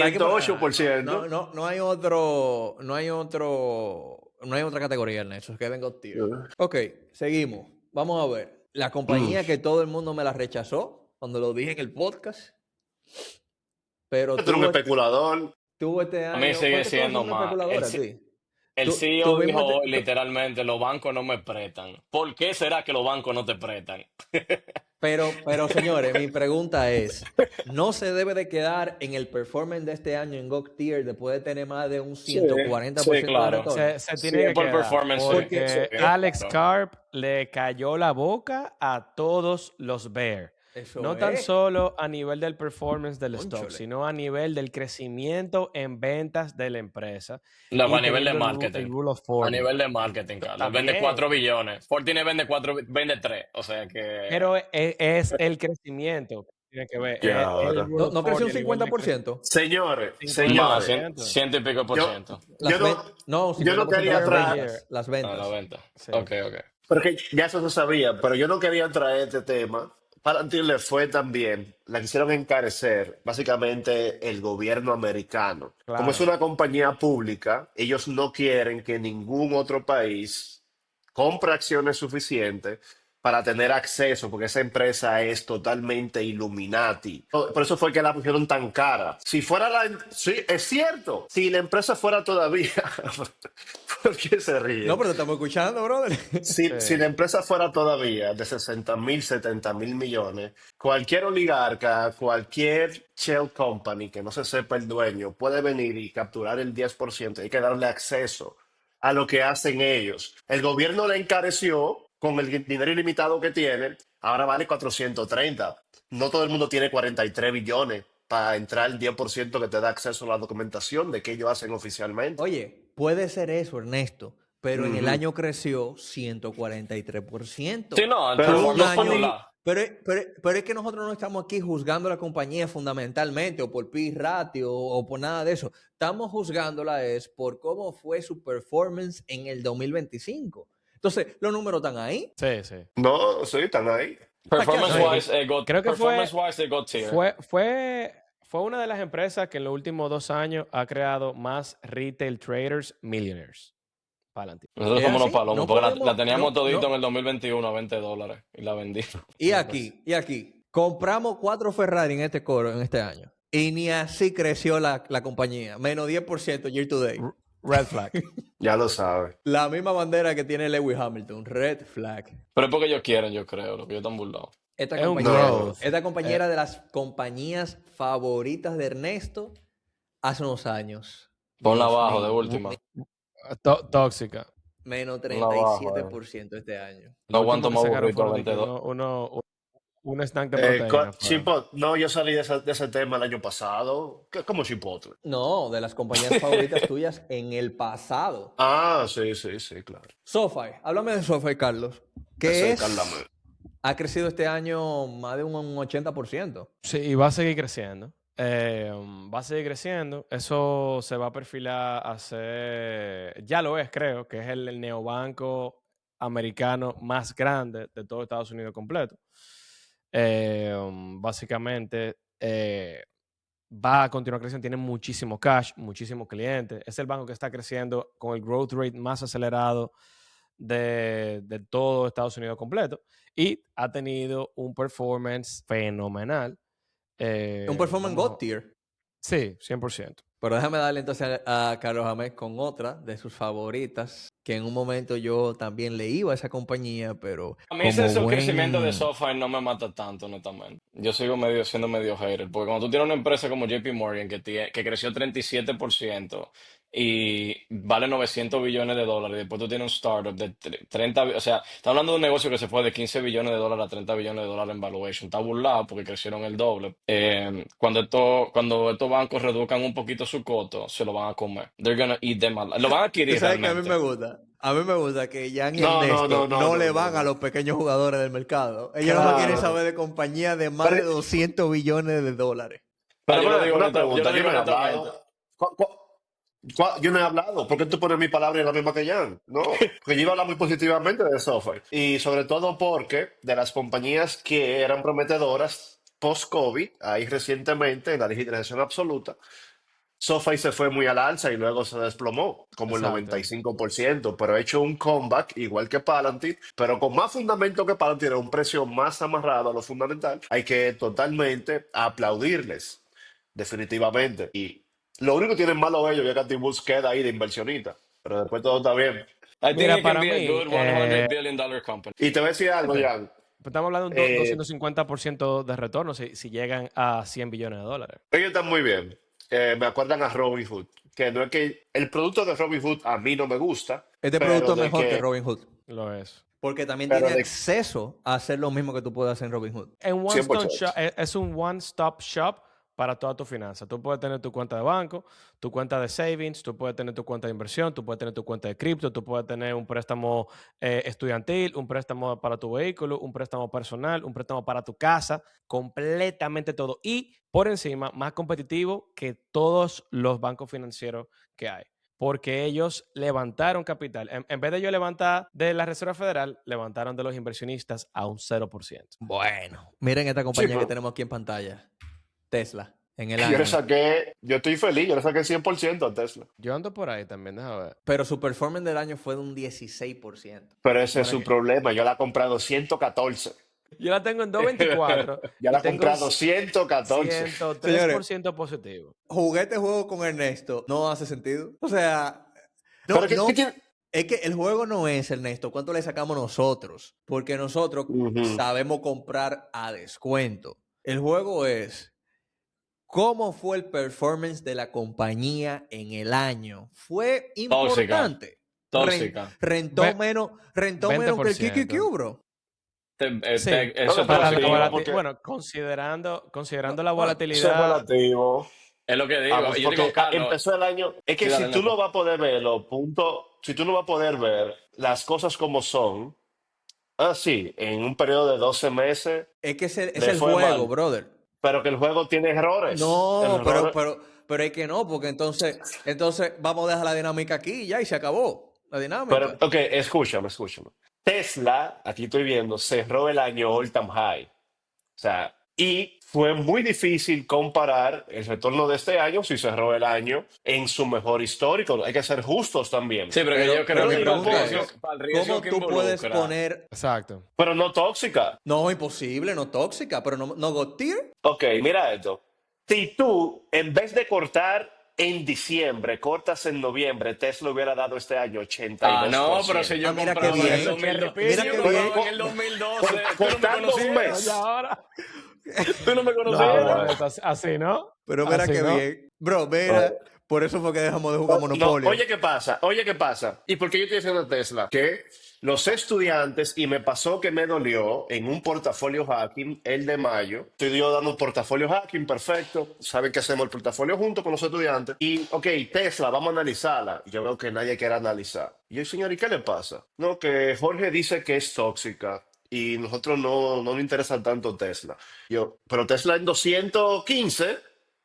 ¿Para qué? No, 108%. no hay otro, no hay otra categoría en eso, queda en God Tier. Ok, seguimos. Vamos a ver. La compañía que todo el mundo me la rechazó cuando lo dije en el podcast, pero Tú eres un especulador. tuvo este A mí año. sigue ¿Fue que todos siendo son una más. especuladora a ti? El CEO Tuvimos dijo hoy este- tu- literalmente, los bancos no me prestan. ¿Por qué será que los bancos no te prestan? pero señores, mi pregunta es, ¿no se debe de quedar en el performance de este año en GOG Tier después de tener más de un Sí, 140% sí, de claro. retorno? Se Sí, tiene que es por quedar performance, sí. porque Sí, Alex claro. Karp le cayó la boca a todos los Bears. Eso No tan es. solo a nivel del performance del stock, Cónchale. sino a nivel del crecimiento en ventas de la empresa Luego, y a nivel de teniendo el marketing. Rule of A 40. nivel de marketing, Carlos. Vende También. 4 billones. Fortinet vende 3. O sea que. Pero es el crecimiento que tiene que ver. Y Es el ahora. Rule of ¿No creció 40 un a nivel de 50%? Señores, Más, señores. 50%. ciento y pico por Yo, ciento. yo no, No, yo no 50% quería las Year by traer. year. ventas. Las A ventas. la venta. Sí. Ok, ok. Porque ya eso se sabía, pero yo no quería traer este tema. Palantir le fue también, la quisieron encarecer, básicamente el gobierno americano. Como es Claro. una compañía pública, ellos no quieren que ningún otro país compre acciones suficientes para tener acceso, porque esa empresa es totalmente Illuminati. Por eso fue que la pusieron tan cara. Si fuera sí, es cierto. Si la empresa fuera todavía, ¿por qué se ríen? No, pero te estamos escuchando, brother. Si la empresa fuera todavía de 60.000, 70.000 millones, cualquier oligarca, cualquier shell company que no se sepa el dueño puede venir y capturar el 10%. Hay que darle acceso a lo que hacen ellos. El gobierno le encareció con el dinero ilimitado que tiene, ahora vale 430. No todo el mundo tiene 43 billones para entrar el 10% que te da acceso a la documentación de que ellos hacen oficialmente. Oye, puede ser eso, Ernesto. pero en el Ujú. año creció 143%. Sí, no, el Pero Fue un performance fue año... nula. Pero es que nosotros no estamos aquí juzgando a la compañía fundamentalmente o por P ratio o por nada de eso. Estamos juzgándola es por cómo fue su performance en el 2025. Entonces, los números están ahí. Sí, sí. No, sí, están ahí. ¿Para qué Performance hacer? wise, Creo que performance wise, God tier. fue una de las empresas que en los últimos 2 años ha creado más retail traders millionaires. Para adelante. Nosotros Es somos unos así. palomos, No porque la podemos... teníamos todito en no. el 2021 a $20 y la vendí. Y aquí, compramos 4 Ferrari en este coro, en este año. Y ni así creció la compañía. Menos 10% year to date. Red flag. Ya lo sabes. La misma bandera que tiene Lewis Hamilton. Red flag. Pero es porque ellos quieren, yo creo, lo que ellos están burlados. Esta Es un compañía, growth. esta compañía era de las compañías favoritas de Ernesto hace unos años. Ponla Dios abajo de mío. última. Tóxica. Menos Ponla abajo. 37% este año. No Lo último aguanto que más sacaron burrito a fueron de que 22. un snack de proteína. Chipotle, no, yo salí de ese tema el año pasado. ¿Cómo Chipotle? No, de las compañías favoritas tuyas en el pasado. Ah, sí, sí, sí, claro. SoFi, háblame de SoFi, Carlos. Ese ¿Qué es Carla es? Mer. Ha crecido este año más de un 80%. Sí, y va a seguir creciendo. Va a seguir creciendo. Eso se va a perfilar a ser, ya lo es, creo, que es el neobanco americano más grande de todo Estados Unidos completo. Básicamente, va a continuar creciendo. Tiene muchísimo cash, muchísimos clientes. Es el banco que está creciendo con el growth rate más acelerado de todo Estados Unidos completo. Y ha tenido un performance fenomenal. Un performance Vamos God tier. Sí, 100%. Pero déjame darle entonces a Carlos James con otra de sus favoritas, que en un momento yo también le iba a esa compañía, pero A mí ese como crecimiento de buen... SoFi no me mata tanto, honestamente. Yo sigo siendo medio hater, porque cuando tú tienes una empresa como JP Morgan que creció 37% y vale $900 billones, y después tú tienes un startup de 30, o sea, está hablando de un negocio que se fue de $15 billones a $30 billones en valuation. Está burlado porque crecieron el doble. Cuando estos bancos reduzcan un poquito su coto, se lo van a comer. They're gonna eat them alive. Lo van a Tú adquirir sabes que a mí realmente. me gusta. A mí me gusta que Jan y No, no, Ernesto no, no, le no, van no, a no. los pequeños jugadores del mercado. Ellos no quieren Claro. saber de compañías de más de Pero, 200 billones de dólares. pero Yo lo ven digo acá, una yo pregunta, lo yo digo no he honestamente. hablado. Yo no he hablado. ¿Por qué tú pones mi palabra en la misma que Jan? No, porque yo iba a hablar muy positivamente de software. Y sobre todo porque de las compañías que eran prometedoras post-COVID, ahí recientemente en la digitalización absoluta, SoFi se fue muy al alza y luego se desplomó, como el Exacto. 95%, pero ha hecho un comeback igual que Palantir, pero con más fundamento que Palantir, a un precio más amarrado a lo fundamental. Hay que totalmente aplaudirles, definitivamente. Y lo único que tienen malo ellos es que Actibus queda ahí de inversionista, pero después todo está bien. I think Mira, it can para be a mí, good $100 billion company. Y te voy a decir algo, fíjate, Jan. estamos hablando de un Eh, 250% de retorno si llegan a $100 billones. Ellos están muy bien. Me acuerdan a Robinhood, que no es que el producto de Robinhood a mí no me gusta, Este pero producto es de mejor que que, Robinhood. Lo es. Porque también pero tiene de acceso a hacer lo mismo que tú puedes hacer en Robinhood. En one 100%. stop shop, es un one-stop shop para toda tu finanza. Tú puedes tener tu cuenta de banco, tu cuenta de savings, tú puedes tener tu cuenta de inversión, tú puedes tener tu cuenta de cripto, tú puedes tener un préstamo estudiantil, un préstamo para tu vehículo, un préstamo personal, un préstamo para tu casa, completamente todo. Y por encima, más competitivo que todos los bancos financieros que hay. Porque ellos levantaron capital. En vez de ellos levantar de la Reserva Federal, levantaron de los inversionistas a un 0%. Bueno, miren esta Sí, compañía que pero tenemos aquí en pantalla. Tesla, en el yo le año. saqué, yo estoy feliz, yo le saqué 100% a Tesla. Yo ando por ahí también, déjame ver. Pero su performance del año fue de un 16%. Pero ese es Bueno, su problema, yo la he comprado 114. Yo la tengo en 2.24 Ya y la he tengo comprado 114. 103% positivo. jugué este juego con Ernesto. No hace sentido. O sea, no, Pero ¿qué tiene? es que el juego no es, Ernesto, cuánto le sacamos nosotros. Porque nosotros Ujú. sabemos comprar a descuento. El juego es cómo fue el performance de la compañía en el año. Fue Tóxica. importante. Tóxica. Rentó Ve- menos que el 20%. QQQ, bro. Sí, Eso es pero para la sí, tóxico. volatilidad. porque Bueno, considerando la eso es volatilidad, relativo. Es lo que digo. Y yo digo, Porque Carlos, empezó el año. Es que sí, dale, si tú no Neto. vas a poder ver los puntos, si tú no vas a poder ver las cosas como son, sí, en un periodo de 12 meses Es que es le el fue juego, mal. brother. Pero que el juego tiene errores. El No, error, pero es que no, porque entonces vamos a dejar la dinámica aquí y ya y se acabó la pero, dinámica. ok, escúchame. Tesla, aquí estoy viendo, cerró el año all time high. O sea, y fue muy difícil comparar el retorno de este año si cerró el año en su mejor histórico. Hay que ser justos también. Sí, pero que yo Yo creo Mi que digo, pregunta es, para el riesgo ¿cómo que tú puedes involucra. poner, Exacto. pero no tóxica. no imposible, no tóxica, pero no God tier? Ok, mira esto. Si tú, en vez de cortar en diciembre, cortas en noviembre, Tesla hubiera dado este año Ah, no, pero si 82%. Ah, yo mira qué compraba en el bien, 2012, mira si yo qué Pero bien. compraba en el 2012, tú no me cortando un conocías. Oye, mes. ahora. Tú no me No, conocías. pero No, esto así, ¿no? pero mira Así, qué ¿no? bien. Bro, mira, por eso fue que dejamos de jugar No, Monopolio. oye, ¿qué pasa? ¿Y por qué yo estoy diciendo Tesla? Que los estudiantes, y me pasó que me dolió en un portafolio hacking, el de mayo. Estoy yo dando un portafolio hacking, perfecto. Saben que hacemos el portafolio junto con los estudiantes. Y, ok, Tesla, vamos a analizarla. Y yo veo que nadie quiere analizar. Y yo, señor, ¿y qué le pasa? No, que Jorge dice que es tóxica. Y nosotros no nos interesa tanto Tesla. Yo, pero Tesla en 215.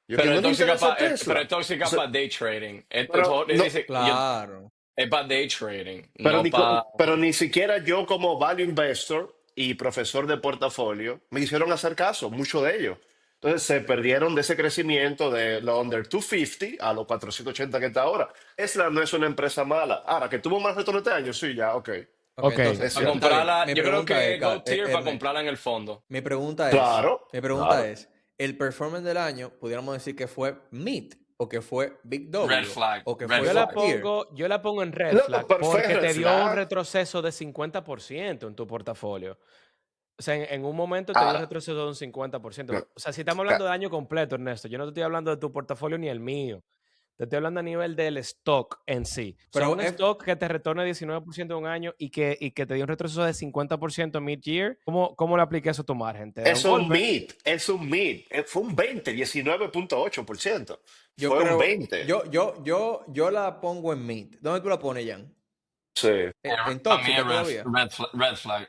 Yo que Pero no es le tóxica interesa pero es Tesla. O tóxica sea, para day trading. pero no, Dice, Claro. es para day trading, Pero no para. pero ni siquiera yo como value investor y profesor de portafolio me hicieron hacer caso, muchos de ellos. Entonces se perdieron de ese crecimiento de los under 250 a los 480 que está ahora. Tesla no es una empresa mala. Ahora, que tuvo más retorno este año, sí, ya, ok. Ok, Ok. entonces, Es Para cierto. está bien. comprarla, Mi yo creo pregunta que es, Go Tier para Ernest, comprarla en el fondo. mi pregunta es, Claro, mi pregunta claro. es, ¿el performance del año pudiéramos decir que fue mid o que fue Big Red W flag, o que red fue Yo la God flag. tier? pongo en red No, flag pero fue porque red te dio un flag. retroceso de 50% en tu portafolio. O sea, en un momento te dio un Ahora, retroceso de un 50%. no, O sea, si estamos ca- hablando de año completo, Ernesto, yo no te estoy hablando de tu portafolio ni el mío. Te estoy hablando a nivel del stock en sí. O sea, Pero un stock que te retorne 19% en un año y que te dio un retroceso de 50% mid-year, ¿cómo le apliqué eso a tu margen? ¿Te da un es un golpe? mid, es un mid. Fue un 20, 19,8%. yo Fue un creo, 20. yo la pongo en mid. ¿Dónde tú la pones, Jan? Sí. En Para mí tóxica es todavía. red flag,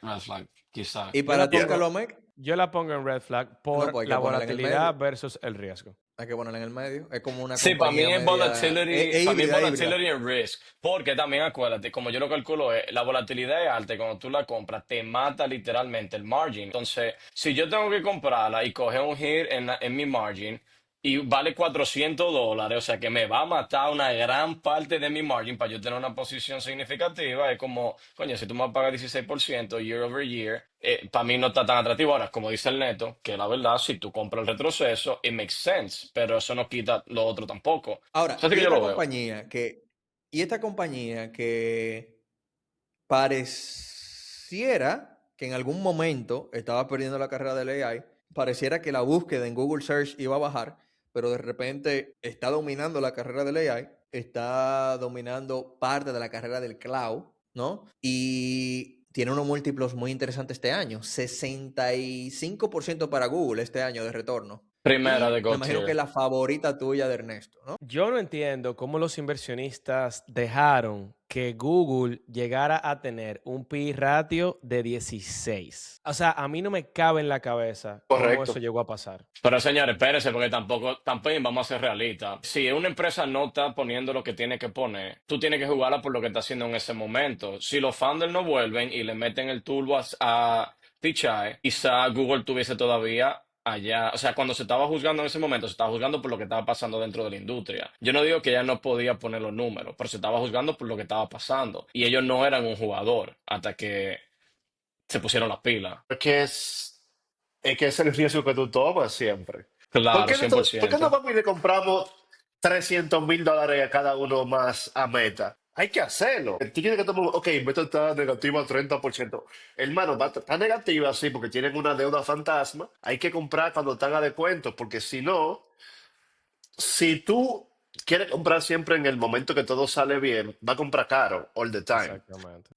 quizá. ¿Y Yo para la ti en Yeah. pongo, Calomec? yo la pongo en red flag No, por pues hay que la ponerla en el volatilidad medio. versus el riesgo. Hay que ponerla en el medio. Es como una Sí, para mí compañía es media. volatility, Es para mí es híbrida, híbrida. volatility and risk, porque también acuérdate, como yo lo calculo, la volatilidad es alta y cuando tú la compras te mata literalmente el margin. Entonces, si yo tengo que comprarla y coger un hit en mi margin y vale $400, o sea que me va a matar una gran parte de mi margin para yo tener una posición significativa, es como, coño, si tú me vas a pagar 16% year over year, para mí no está tan atractivo. Ahora, como dice el neto, que la verdad, si tú compras el retroceso, it makes sense, pero eso no quita lo otro tampoco. O Ahora, sea, así que yo lo veo. y esta compañía que pareciera que en algún momento estaba perdiendo la carrera del AI, pareciera que la búsqueda en Google Search iba a bajar, pero de repente está dominando la carrera del AI, está dominando parte de la carrera del cloud, ¿no? Y tiene unos múltiplos muy interesantes este año, 65% para Google este año de retorno. Primera Y de me Go imagino que es Tier. la favorita tuya de Ernesto, ¿no? Yo no entiendo cómo los inversionistas dejaron que Google llegara a tener un PI ratio de 16. O sea, a mí no me cabe en la cabeza cómo eso Correcto. llegó a pasar. Pero señores, espérense, porque tampoco vamos a ser realistas. Si una empresa no está poniendo lo que tiene que poner, tú tienes que jugarla por lo que está haciendo en ese momento. Si los founders no vuelven y le meten el turbo a Tichai, quizá Google tuviese todavía allá. O sea, cuando se estaba juzgando en ese momento, se estaba juzgando por lo que estaba pasando dentro de la industria. Yo no digo que ella no podía poner los números, pero se estaba juzgando por lo que estaba pasando. Y ellos no eran un jugador hasta que se pusieron las pilas. Es que es el riesgo que tú tomas siempre. ¿Por Claro, qué, cien por por qué no ciento. vamos y le compramos $300,000 a cada uno más a Meta? Hay que hacerlo. Tú tienes que tomar, ok, Meta está negativa al 30%. Hermano, está negativa, sí, porque tienen una deuda fantasma. Hay que comprar cuando están a descuento, porque si no, si tú quiere comprar siempre en el momento que todo sale bien, va a comprar caro, all the time. Exactamente.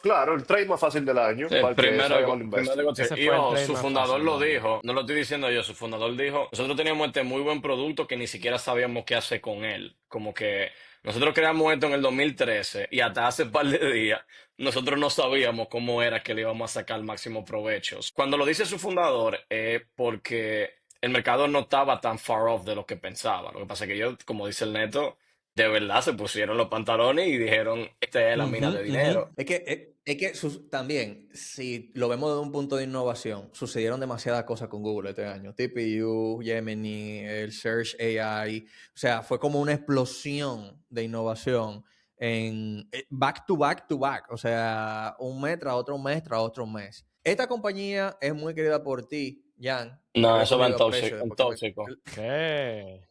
Claro, el trade más fácil del año, Sí, para el que sabe mal primero investing. Ese Y fue el ojo, trade su más fundador fácil del lo año. dijo, no lo estoy diciendo yo, su fundador dijo, nosotros teníamos este muy buen producto que ni siquiera sabíamos qué hacer con él. Como que nosotros creamos esto en el 2013 y hasta hace un par de días nosotros no sabíamos cómo era que le íbamos a sacar máximo provecho. Cuando lo dice su fundador es porque el mercado no estaba tan far off de lo que pensaba. Lo que pasa es que ellos, como dice el Neto, de verdad se pusieron los pantalones y dijeron, esta es la mina de dinero. Es que también, si lo vemos desde un punto de innovación, sucedieron demasiadas cosas con Google este año. TPU, Gemini, el Search AI. O sea, fue como una explosión de innovación en back to back to back. O sea, un mes tras otro mes tras otro mes. Esta compañía es muy querida por ti, Jan. Yo No, le he eso va cogido aprecio en después que tóxico. ¿Qué?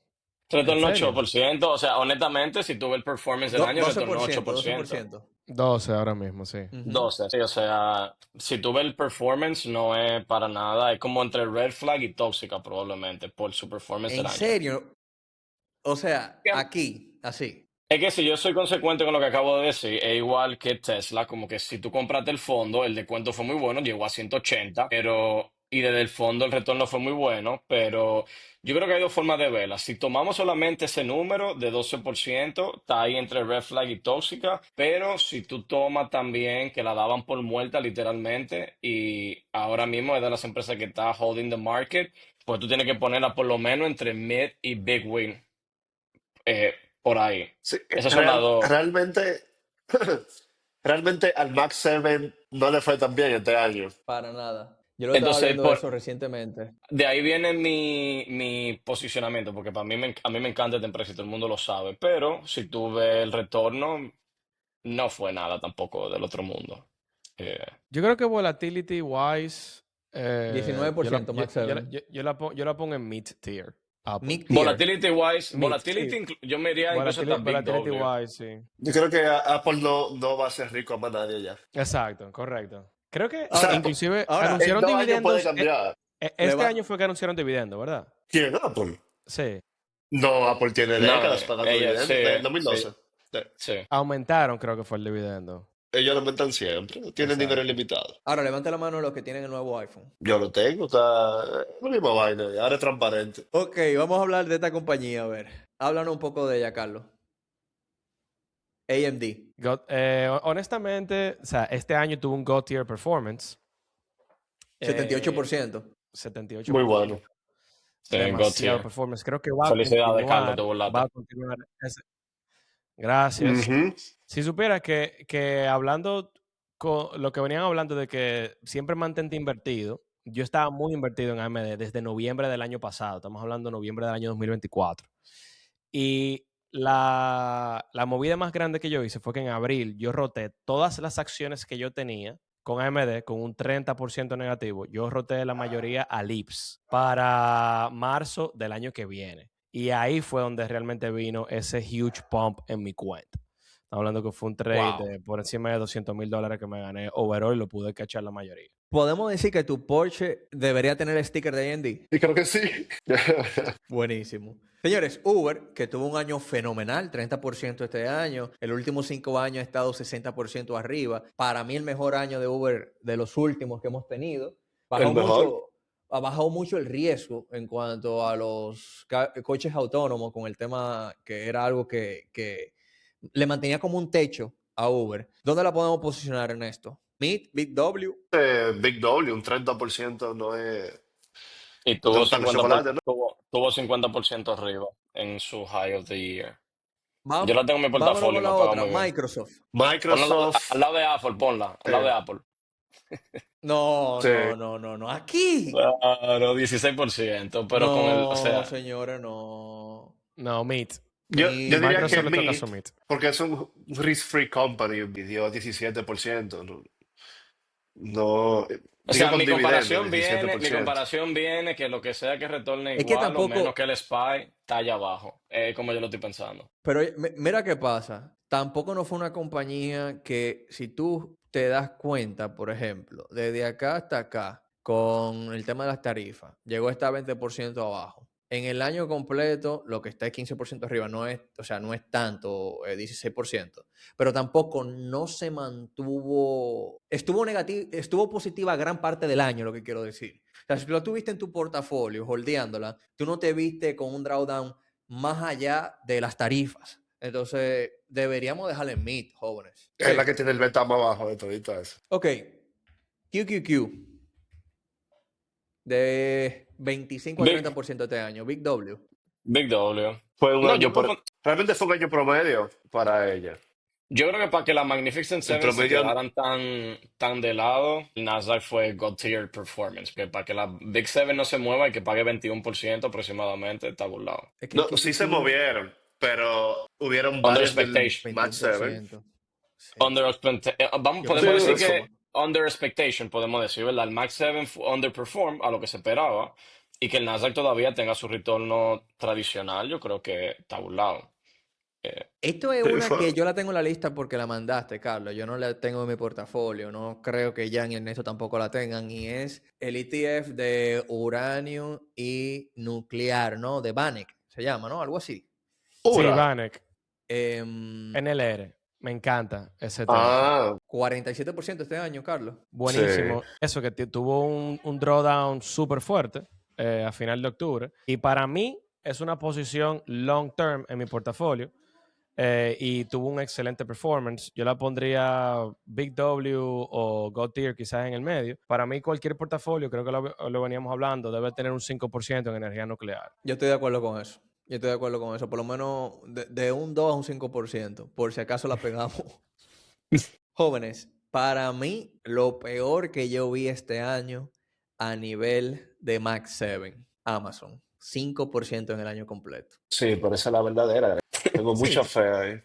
¿En Retornó serio? 8%, o sea, honestamente, si tuve el performance del año, retornó 12%, 8%. 12%. 12 ahora mismo, sí. Ujú. 12, sí, o sea, si tuve el performance, no es para nada, es como entre red flag y tóxica probablemente, por su performance del ¿En año. serio? O sea, aquí, así. Es que si yo soy consecuente con lo que acabo de decir, es igual que Tesla, como que si tú compraste el fondo, el descuento fue muy bueno, llegó a 180, pero, y desde el fondo el retorno fue muy bueno, pero yo creo que hay dos formas de verla. Si tomamos solamente ese número de 12%, está ahí entre red flag y tóxica, pero si tú tomas también que la daban por muerta literalmente y ahora mismo es de las empresas que está holding the market, pues tú tienes que ponerla por lo menos entre mid y big win, eh, por ahí. Sí, Esas son las dos. realmente, realmente al Max 7 no le fue tan bien este año. Para nada. Yo lo estaba Entonces, viendo eso recientemente. de ahí viene mi posicionamiento, porque para mí a mí me encanta esta empresa y todo el mundo lo sabe, pero si tú ves el retorno, no fue nada tampoco del otro mundo. Eh, Yo creo que volatility wise, yo la, 19% yo, Max yo la, 7. yo la pongo en mid tier. Apple. Mid tier. Mid, sí. yo me iría incluso hasta Big Volatility W. wise, sí. Yo creo que Apple no va a ser rico a más nadie ya. Exacto, correcto. Creo que O sea, Ahora, inclusive ahora, en anunciaron 2 años puede dividendos. cambiar. le Este va. año fue que anunciaron dividendos, ¿verdad? ¿Quién? Apple. Sí. No, Apple tiene No, décadas pagando ella sí, dividendos, desde el sí, 2012. Sí. sí. Aumentaron, creo que fue el dividendo. Ellos lo aumentan siempre, tienen dinero Exacto. ilimitado. Ahora, levante la mano los que tienen el nuevo iPhone. Yo lo tengo, está la misma vaina, ahora es transparente. Ok, vamos a hablar de esta compañía. A ver, háblanos un poco de ella, Carlos. AMD. Honestamente, o sea, este año tuvo un God tier performance. 78%. 78%. Muy bueno. Sí, God Demasiado tier. performance. Creo que va a Felicidades, Carlos, te continuar. burlaste. Gracias. Ujú. Si supieras que hablando con lo que venían hablando de que siempre mantente invertido, yo estaba muy invertido en AMD desde noviembre del año pasado. Estamos hablando de noviembre del año 2024. Y la movida más grande que yo hice fue que en abril yo roté todas las acciones que yo tenía con AMD con un 30% negativo. Yo roté la mayoría a LIPS para marzo del año que viene. Y ahí fue donde realmente vino ese huge pump en mi cuenta. Estamos hablando que fue un trade Wow. de por encima de $200,000 que me gané overall y lo pude cachar la mayoría. Podemos decir que tu Porsche debería tener el sticker de AMD. Y creo que sí. Buenísimo. Señores, Uber, que tuvo un año fenomenal, 30% este año. En los últimos 5 años ha estado 60% arriba. Para mí el mejor año de Uber de los últimos que hemos tenido. El mejor. Ha bajado mucho el riesgo en cuanto a los coches autónomos con el tema que era algo que le mantenía como un techo a Uber. ¿Dónde la podemos posicionar en esto? Mid, Big W. Big W, un 30% no es Y tuvo tanto chocolate, ¿no? tuvo 50% arriba en su high of the year. Yo Vamos, la tengo en mi vámonos portafolio con y me la paga otra, muy bien. Microsoft. Ponla Microsoft, al lado de Apple, ponla, al lado de Apple. No, sí. no. Aquí. Claro, 16%, pero con el, o No, sea, señores, no. No, Meet. Yo diría que Microsoft le toca su Meet, Meet. porque es un risk-free company, y dio 17%. No, o digo sea, con dividendo, mi 17%. comparación viene que lo que sea que retorne Es que igual o menos tampoco, que el SPY está allá abajo, como yo lo estoy pensando. pero mira qué pasa. Tampoco no fue una compañía que, si tú te das cuenta, por ejemplo, desde acá hasta acá, con el tema de las tarifas, llegó a estar 20% abajo. en el año completo lo que está es 15% arriba, no es, o sea, no es tanto, 16%, pero tampoco no se mantuvo, estuvo negativo, estuvo positiva gran parte del año, lo que quiero decir. O sea, si tú la tuviste en tu portafolio, holdeándola, tú no te viste con un drawdown más allá de las tarifas. Entonces, deberíamos dejarla en mid, jóvenes. Es la que tiene el beta más bajo de todito eso. Ok, QQQ, de 25 a Big, 30% este año. Big W. Big W. Fue un No, año, realmente fue un año promedio para ella. yo creo que para que la Magnificent El Seven se promedio, quedaran tan de lado, el Nasdaq fue God Tier Performance. Que para que la Big Seven no se mueva y que pague 21% aproximadamente, está burlado. Es que no, sí se QQQ, movieron, pero hubieron Under varios del expectation. Match 7. 21%. Sí. Vamos, Yo podemos pensaba Sí, decir que que eso. under expectation, podemos decir, ¿verdad? El Max 7 underperform a lo que se esperaba y que el Nasdaq todavía tenga su retorno tradicional, yo creo que está burlado. Esto es sí, una fue. que yo la tengo en la lista porque la mandaste, Carlos. Yo no la tengo en mi portafolio. No creo que Jan y Ernesto tampoco la tengan. Y es el ETF de uranio y nuclear, ¿no? De Bank, se llama, ¿no? Algo así. Sí, Ura. Vanek, Em, NLR. Me encanta ese ETF. Ah, 47% este año, Carlos. sí. Buenísimo. Eso que tuvo un drawdown súper fuerte a final de octubre. Y para mí es una posición long term en mi portafolio. Y tuvo un excelente performance. Yo la pondría Big W o God Tier quizás en el medio. Para mí cualquier portafolio, creo que lo veníamos hablando, debe tener un 5% en energía nuclear. Yo estoy de acuerdo con eso. Yo estoy de acuerdo con eso. Por lo menos de un 2 a un 5%. Por si acaso la pegamos. Jóvenes, para mí lo peor que yo vi este año a nivel de Max 7, Amazon. 5% en el año completo. Sí, pero esa es la verdadera. Tengo mucha Sí, fe ahí.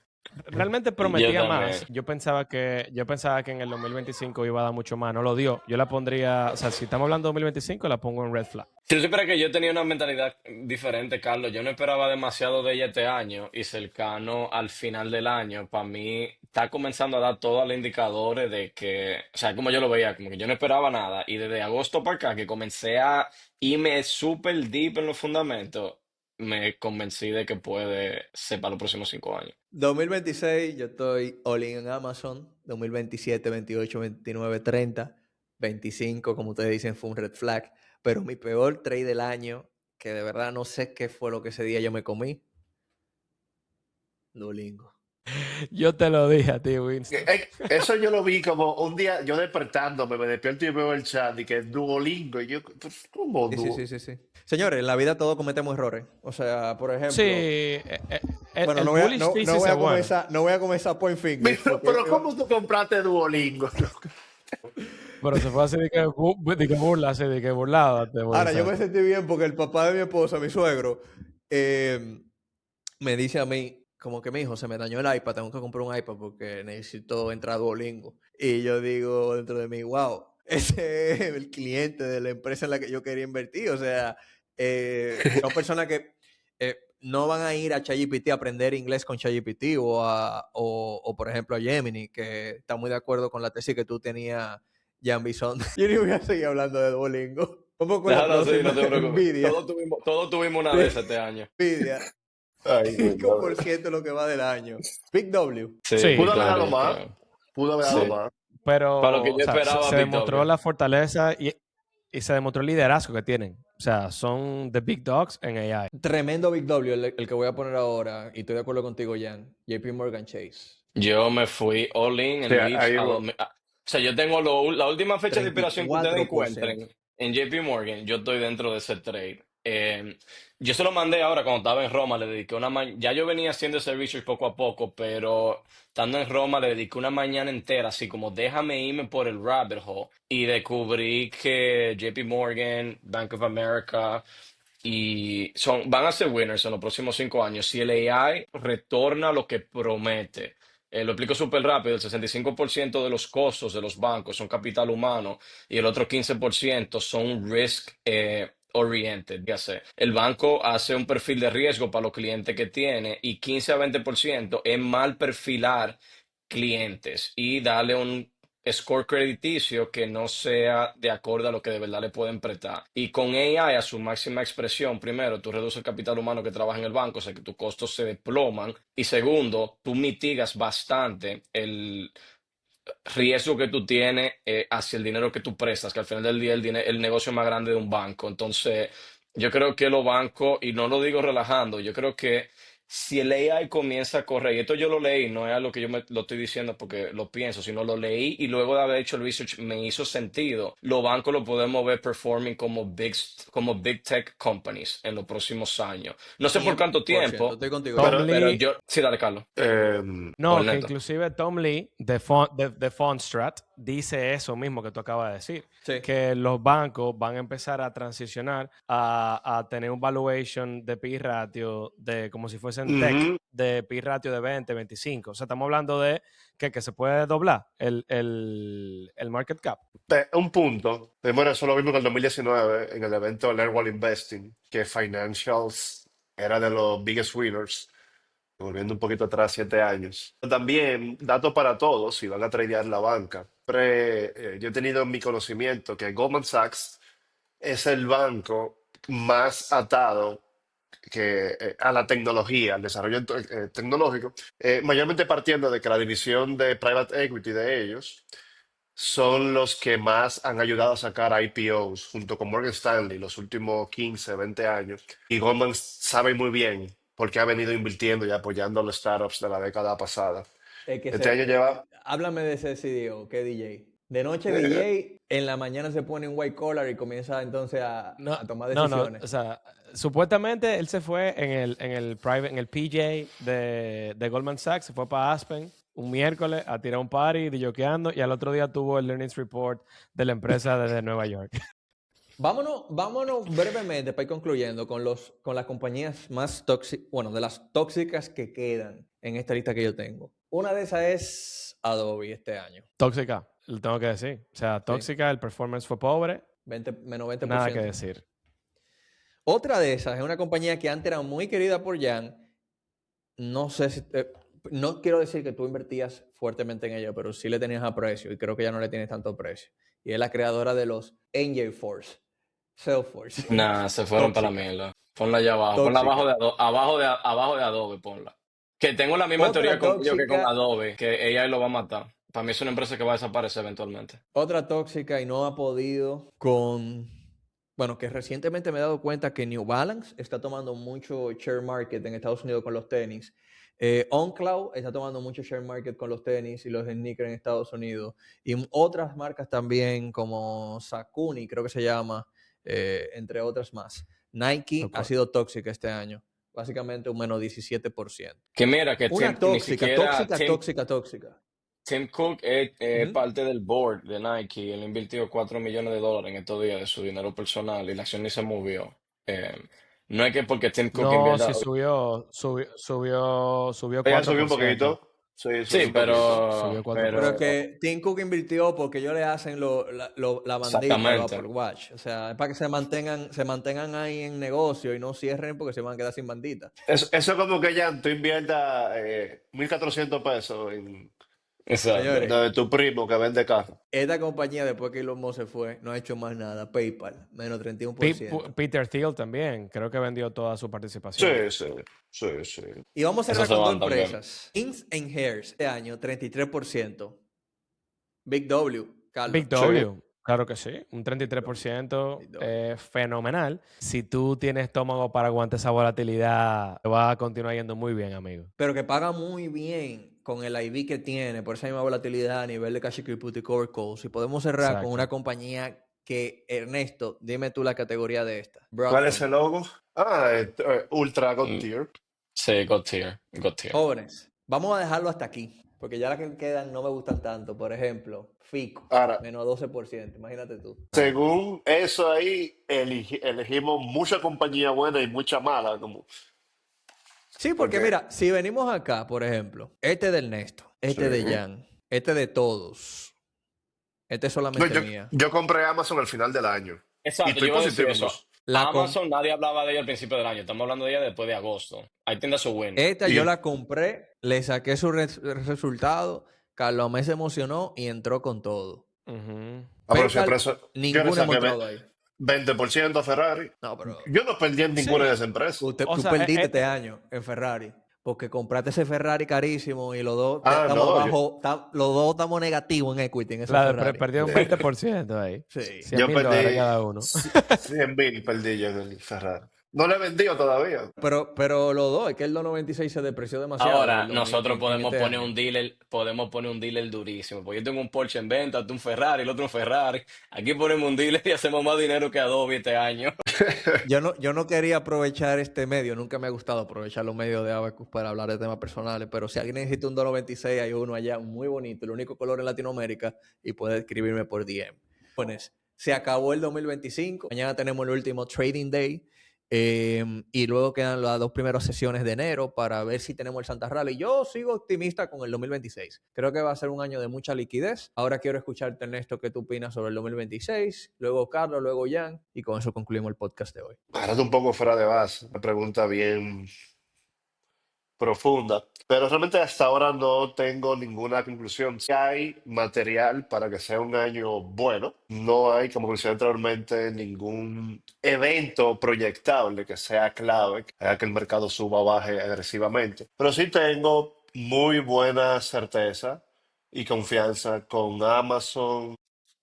realmente Yo prometía también. más. Yo pensaba que en el 2025 iba a dar mucho más. No lo dio. Yo la pondría, o sea, si estamos hablando de 2025, la pongo en red flag. Si tú supieras que yo tenía una mentalidad diferente, Carlos, yo no esperaba demasiado de ella este año y cercano al final del año, para mí está comenzando a dar todos los indicadores de que, o sea, como yo lo veía, como que yo no esperaba nada y desde agosto para acá que comencé a irme súper deep en los fundamentos, me convencí de que puede ser para los próximos 5 años. 2026, yo estoy all in en Amazon. 2027, 28, 29, 30. 25, como ustedes dicen, fue un red flag. Pero mi peor trade del año, que de verdad no sé qué fue lo que ese día yo me comí, Duolingo. Yo te lo dije a ti, Winston. Eso yo lo vi como un día, yo despertándome, me despierto y veo el chat y que es Duolingo. Y yo, pues, ¿cómo Sí, sí, sí, Duo? sí, sí. Señores, en la vida todos cometemos errores. O sea, por Sí, ejemplo, bueno, el bullish no thesis es bueno. voy a comenzar point fingers. Pero ¿cómo tú compraste Duolingo? Pero se fue así de que burla, así de que burlado. Ahora, yo me sentí bien porque el papá de mi esposa, mi suegro, me dice a mí, como que mi hijo se me dañó el iPad, tengo que comprar un iPad porque necesito entrar a Duolingo. Y yo digo dentro de mí, wow, ese es el cliente de la empresa en la que yo quería invertir. O sea, son personas que no van a ir a ChatGPT a aprender inglés con ChatGPT o, por ejemplo, a Gemini, que está muy de acuerdo con la tesis que tú tenías, Jan Bison. Yo ni voy a seguir hablando de Duolingo. Vamos con la Déjalo así, próxima. no te preocupes. Nvidia. Todos tuvimos una de esas este año. Nvidia. Ay, güey, 5% lo que va del año. Big W. Sí, Sí. pudo haber dado W, más. claro. Pudo haber Sí. dado más. Pero Para lo que yo o sea, esperaba, se Big demostró W. la fortaleza y se demostró el liderazgo que tienen. O sea, son the big dogs en AI. Tremendo Big W el que voy a poner ahora. Y estoy de acuerdo contigo, Jan. JP Morgan Chase. Yo me fui all in Sí, en Leaps ahí a va. 2000. O sea, yo tengo la última fecha de inspiración que ustedes 34%. encuentren en JP Morgan. Yo estoy dentro de ese trade. Yo se lo mandé ahora cuando estaba en Roma. Le dediqué ya yo venía haciendo ese research poco a poco, pero estando en Roma le dediqué una mañana entera, así como déjame irme por el rabbit hole. Y descubrí que JP Morgan, Bank of America van a ser winners en los próximos 5 años si el AI retorna lo que promete. Lo explico súper rápido, el 65% de los costos de los bancos son capital humano y el otro 15% son risk oriented, ya sé. El banco hace un perfil de riesgo para los clientes que tiene y 15 a 20% es mal perfilar clientes y darle un score crediticio que no sea de acuerdo a lo que de verdad le pueden prestar. Y con AI a su máxima expresión, primero, tú reduces el capital humano que trabaja en el banco, o sea que tus costos se desploman. Y segundo, tú mitigas bastante el riesgo que tú tienes hacia el dinero que tú prestas, que al final del día el negocio más grande de un banco. Entonces, yo creo que los bancos, y no lo digo relajando, yo creo que si el AI comienza a correr, y esto yo lo leí, no es algo que yo lo estoy diciendo porque lo pienso, sino lo leí y luego de haber hecho el research me hizo sentido. Los bancos lo podemos ver performing como big tech companies en los próximos años. No sé por cuánto 100%, tiempo, estoy contigo. Tom pero Lee, yo... Sí, dale, Carlos. Eh, O no, que Ernesto. inclusive Tom Lee de Fundstrat dice eso mismo que tú acabas de decir, Sí. que los bancos van a empezar a transicionar a tener un valuation de P ratio de como si fuesen tech, ujú. de P ratio de 20, 25. O sea, estamos hablando de que se puede doblar el market cap. Un punto. Bueno, eso lo vimos en el 2019 en el evento Learn While Investing, que Financials era de los biggest winners, volviendo un poquito atrás, 7 años. También, dato para todos, si van a tradear la banca. Yo he tenido en mi conocimiento que Goldman Sachs es el banco más atado a la tecnología, al desarrollo tecnológico, mayormente partiendo de que la división de private equity de ellos son los que más han ayudado a sacar IPOs junto con Morgan Stanley los últimos 15, 20 años. Y Goldman sabe muy bien por qué ha venido invirtiendo y apoyando a los startups de la década pasada. Es que Este año lleva... háblame de ese CDO, que DJ. De noche eh, DJ, en la mañana se pone un white collar y comienza entonces No, a tomar no, decisiones. o sea, supuestamente él se fue en el PJ de Goldman Sachs, se fue para Aspen un miércoles a tirar un party, dilloqueando, y al otro día tuvo el earnings report de la empresa desde Nueva York. Vámonos brevemente para ir concluyendo con las compañías más tóxicas, bueno, de las tóxicas que quedan en esta lista que yo tengo. Una de esas es Adobe este año. Tóxica, lo tengo que decir. O sea, tóxica, el performance fue pobre, Menos 20%. nada que decir. Otra de esas es una compañía que antes era muy querida por Jan. No sé si... no quiero decir que tú invertías fuertemente en ella, pero sí le tenías aprecio y creo que ya no le tienes tanto aprecio. Y es la creadora de los Angel Force, Salesforce. Nah, se fueron para la Tóxica. mierda. Ponla allá abajo. Ponla abajo de Tóxica. abajo de Adobe, ponla. Que tengo la misma teoría Otra con ellos que con tóxica, Adobe, que ella lo va a matar. Para mí es una empresa que va a desaparecer eventualmente. otra tóxica y no ha podido con... Bueno, que recientemente me he dado cuenta que New Balance está tomando mucho share market en Estados Unidos con los tenis. OnCloud está tomando mucho share market con los tenis y los sneakers en Estados Unidos. Y otras marcas también como Saucony, creo que se llama, entre otras más. Nike Ok. ha sido tóxica este año. Básicamente un menos 17%. Que mira, que Una ni tóxica, siquiera tóxica. Tim Cook es Ujú. parte del board de Nike. Él invirtió $4 millones en estos días de su dinero personal y la acción ni se movió. Eh, no es que porque Tim Cook No, invierta. sí subió Ella subió un 4%. poquito. Sí, subió Sí, un poquito. Subió Pero es 4%. que Tim Cook invirtió porque ellos le hacen la bandita a los Exactamente. Apple Watch. O sea, es para que se mantengan ahí en negocio y no cierren porque se van a quedar sin bandita. Eso es como que ya tú inviertas 1.400 pesos Exacto. Señores, de tu primo que vende carro. esta compañía después que Elon Musk se fue no ha hecho más nada. PayPal, menos 31%. Peter Thiel también, creo que vendió toda su participación. Sí, sí, sí, sí. Y vamos a Esas cerrar se con dos van también. empresas. Kings and Hairs este año, 33%. Big W, Carlos. Big W, claro que sí, un Big 33%, W. fenomenal. Si tú tienes estómago para aguantar esa volatilidad, te va a continuar yendo muy bien, amigo. Pero que paga muy bien con el IB que tiene, por esa misma volatilidad a nivel de cash equity cover calls. Y podemos cerrar con una Exacto. compañía que, Ernesto, dime tú la categoría de esta. ¿Cuál es el Broadcom. logo? Ultra God Mm, Tier. Sí, God tier. God tier. Jóvenes, vamos a dejarlo hasta aquí, porque ya las que quedan no me gustan tanto. Por ejemplo, FICO, Ahora, menos 12%, imagínate tú. según eso ahí, elegimos mucha compañía buena y mucha mala. Sí, porque Porque mira, si venimos acá, por ejemplo, este de Ernesto, este de sí. Jan, este de todos, este es No, solamente mía. yo compré Amazon al final del año y Exacto, yo estoy iba a decir positivo en eso. eso. Amazon, nadie hablaba de ella al principio del año. Estamos hablando de ella después de agosto. Ahí tiende a su win. Esta Y yo la compré, le saqué su resultado, Carlos Amé se emocionó y entró con todo. Ujú. Ah, pero Pero siempre eso. Yo le ninguno hemos saqué entrado ahí. 20% a Ferrari. No, pero Yo no perdí en ninguna de Sí. esas empresas. O tú sea, perdiste este año en Ferrari. Porque compraste ese Ferrari carísimo y los dos Ah, estamos no, abajo, los dos estamos negativos en equity en ese Ferrari. perdió un 20% ahí. Sí. $100,000 yo perdí cada uno. 100.000 perdí yo en el Ferrari. No le he vendido todavía. Pero los dos, es que el 296 se depreció demasiado. Ahora, el 2000 nosotros en este año. podemos poner un dealer durísimo. Pues yo tengo un Porsche en venta, tú un Ferrari, el otro un Ferrari. Aquí ponemos un dealer y hacemos más dinero que Adobe este año. Yo no quería aprovechar este medio, nunca me ha gustado aprovechar los medios de Abacus para hablar de temas personales, pero si alguien necesita un 296, hay uno allá muy bonito, el único color en Latinoamérica, y puede escribirme por DM. Pues, se acabó el 2025, mañana tenemos el último Trading Day, y luego quedan las 2 primeras sesiones de enero para ver si tenemos el Santa Rally. Yo sigo optimista con el 2026. Creo que va a ser un año de mucha liquidez. Ahora quiero escucharte, Ernesto, qué tú opinas sobre el 2026. Luego Carlos, luego Jan. Y con eso concluimos el podcast de hoy. Ahora está un poco fuera de base. Una pregunta bien profunda. Pero realmente hasta ahora no tengo ninguna conclusión. Si hay material para que sea un año bueno, no hay, como mencioné anteriormente, ningún evento proyectable que sea clave, que haga que el mercado suba o baje agresivamente. Pero sí tengo muy buena certeza y confianza con Amazon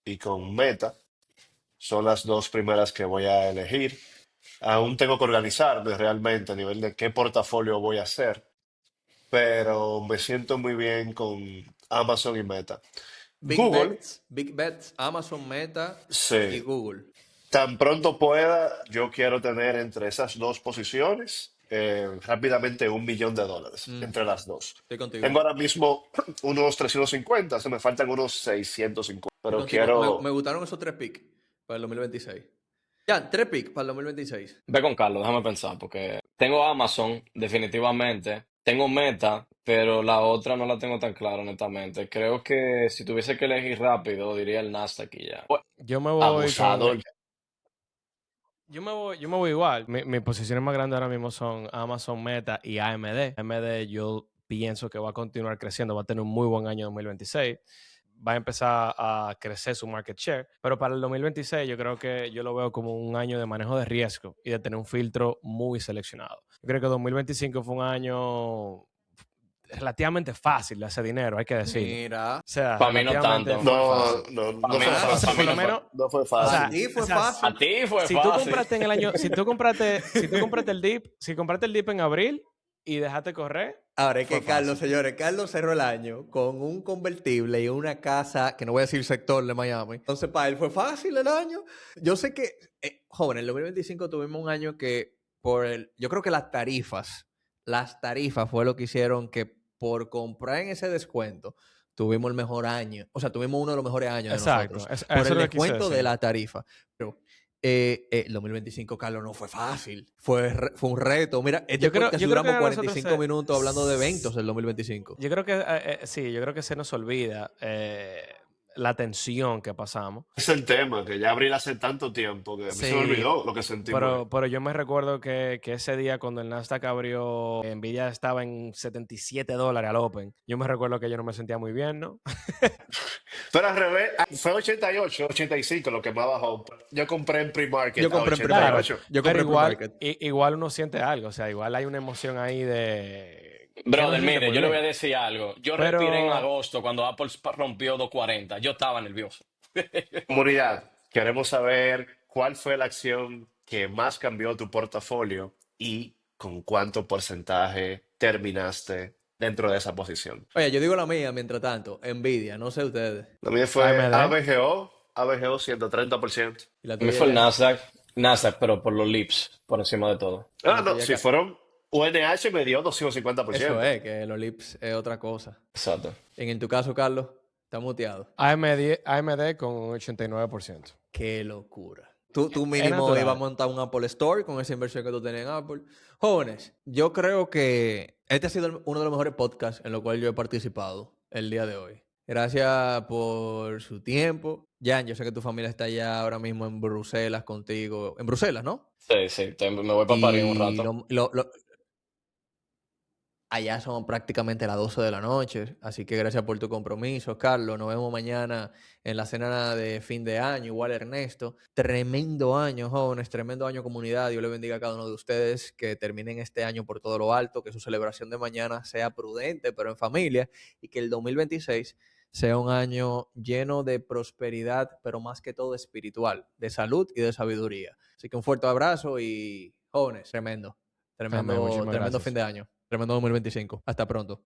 y con Meta. Son las dos primeras que voy a elegir. Aún tengo que organizarme realmente a nivel de qué portafolio voy a hacer, pero me siento muy bien con Amazon y Meta. Google, Big Bets, Amazon, Meta y sí. Google. Tan pronto pueda, yo quiero tener entre esas dos posiciones rápidamente $1 millón entre las dos. Estoy contigo. Tengo ahora mismo unos 350, se me faltan unos 650, pero Contigo. quiero... Me gustaron esos 3 picks para el 2026. Ya, 3 picks para el 2026. Ve con Carlos, déjame pensar, porque tengo Amazon, definitivamente. Tengo Meta, pero la otra no la tengo tan clara, honestamente. Creo que si tuviese que elegir rápido, diría el Nasdaq y ya. Yo me voy con. Abusador. Yo me voy igual. Mis posiciones más grandes ahora mismo son Amazon, Meta y AMD. AMD yo pienso que va a continuar creciendo, va a tener un muy buen año 2026. Va a empezar a crecer su market share, pero para el 2026 yo creo que yo lo veo como un año de manejo de riesgo y de tener un filtro muy seleccionado. Yo creo que 2025 fue un año relativamente fácil de hacer dinero, hay que decirlo. Mira. O sea, Para mí no relativamente tanto. fue No, fácil. no Pa' mí fue no fue- O sea, fácil. por lo menos, No fue o sea, fácil. A ti fue o sea, fácil. A ti fue si tú fácil. compraste en el año, si tú compraste el dip, si compraste el dip en abril y dejaste correr, Ahora es fue que Carlos, fácil. señores, Carlos cerró el año con un convertible y una casa, que no voy a decir sector de Miami. Entonces, para él fue fácil el año. Yo sé que, joven, en el 2025 tuvimos un año que, yo creo que las tarifas fue lo que hicieron que por comprar en ese descuento, tuvimos el mejor año. O sea, tuvimos uno de los mejores años de Exacto, nosotros. eso Por es el lo que quise descuento de decir. la tarifa. Pero el 2025, Carlos, no fue fácil. Fue un reto. Mira, este Yo creo podcast que duramos a nosotros 45 minutos hablando de eventos del 2025. Yo creo que sí, yo creo que se nos olvida la tensión que pasamos. Es el tema, que ya abril hace tanto tiempo que a mí se me Sí, olvidó lo que sentimos ahí. pero yo me recuerdo que ese día cuando el Nasdaq abrió, Nvidia estaba en $77 al Open. Yo me recuerdo que yo no me sentía muy bien, ¿no? Pero al revés, fue 88, 85 lo que más bajó. Yo compré en pre-market Yo a compré en Claro, 88. Yo pero compré igual, pre-market. igual uno siente algo, o sea, igual hay una emoción ahí de... que no Brother, se siente mire, muy yo le voy a bien. decir algo. Yo respiré en Pero agosto cuando Apple rompió 240. Yo estaba nervioso. Comunidad, queremos saber cuál fue la acción que más cambió tu portafolio y con cuánto porcentaje terminaste dentro de esa posición. Oye, yo digo la mía mientras tanto. Nvidia, no sé ustedes. La mía fue AMD, ABGO 130%. ¿Y la A mí tuya fue el ya? Nasdaq, pero por los lips, por encima de todo. ¿Y Ah, la no, tuya si acá? fueron UNH me dio Eso 250%. es, que los lips es otra cosa. Exacto. En tu caso, Carlos, está muteado. AMD con un 89%. Qué locura. Tú Es mínimo natural. ibas a montar un Apple Store con esa inversión que tú tenías en Apple. Jóvenes, yo creo que este ha sido uno de los mejores podcasts en los cuales yo he participado el día de hoy. Gracias por su tiempo. Jan, yo sé que tu familia está ya ahora mismo en Bruselas contigo. En Bruselas, ¿no? Sí, me voy para París un Y rato. Allá son prácticamente las 12 de la noche, así que gracias por tu compromiso, Carlos. Nos vemos mañana en la cena de fin de año. Igual Ernesto. Tremendo año, jóvenes, tremendo año comunidad. Dios le bendiga a cada uno de ustedes, que terminen este año por todo lo alto, que su celebración de mañana sea prudente, pero en familia, y que el 2026 sea un año lleno de prosperidad, pero más que todo espiritual, de salud y de sabiduría. Así que un fuerte abrazo y jóvenes, tremendo. Amén, Tremendo, muchísimas tremendo gracias. fin de año. Tremendo 2025. Hasta pronto.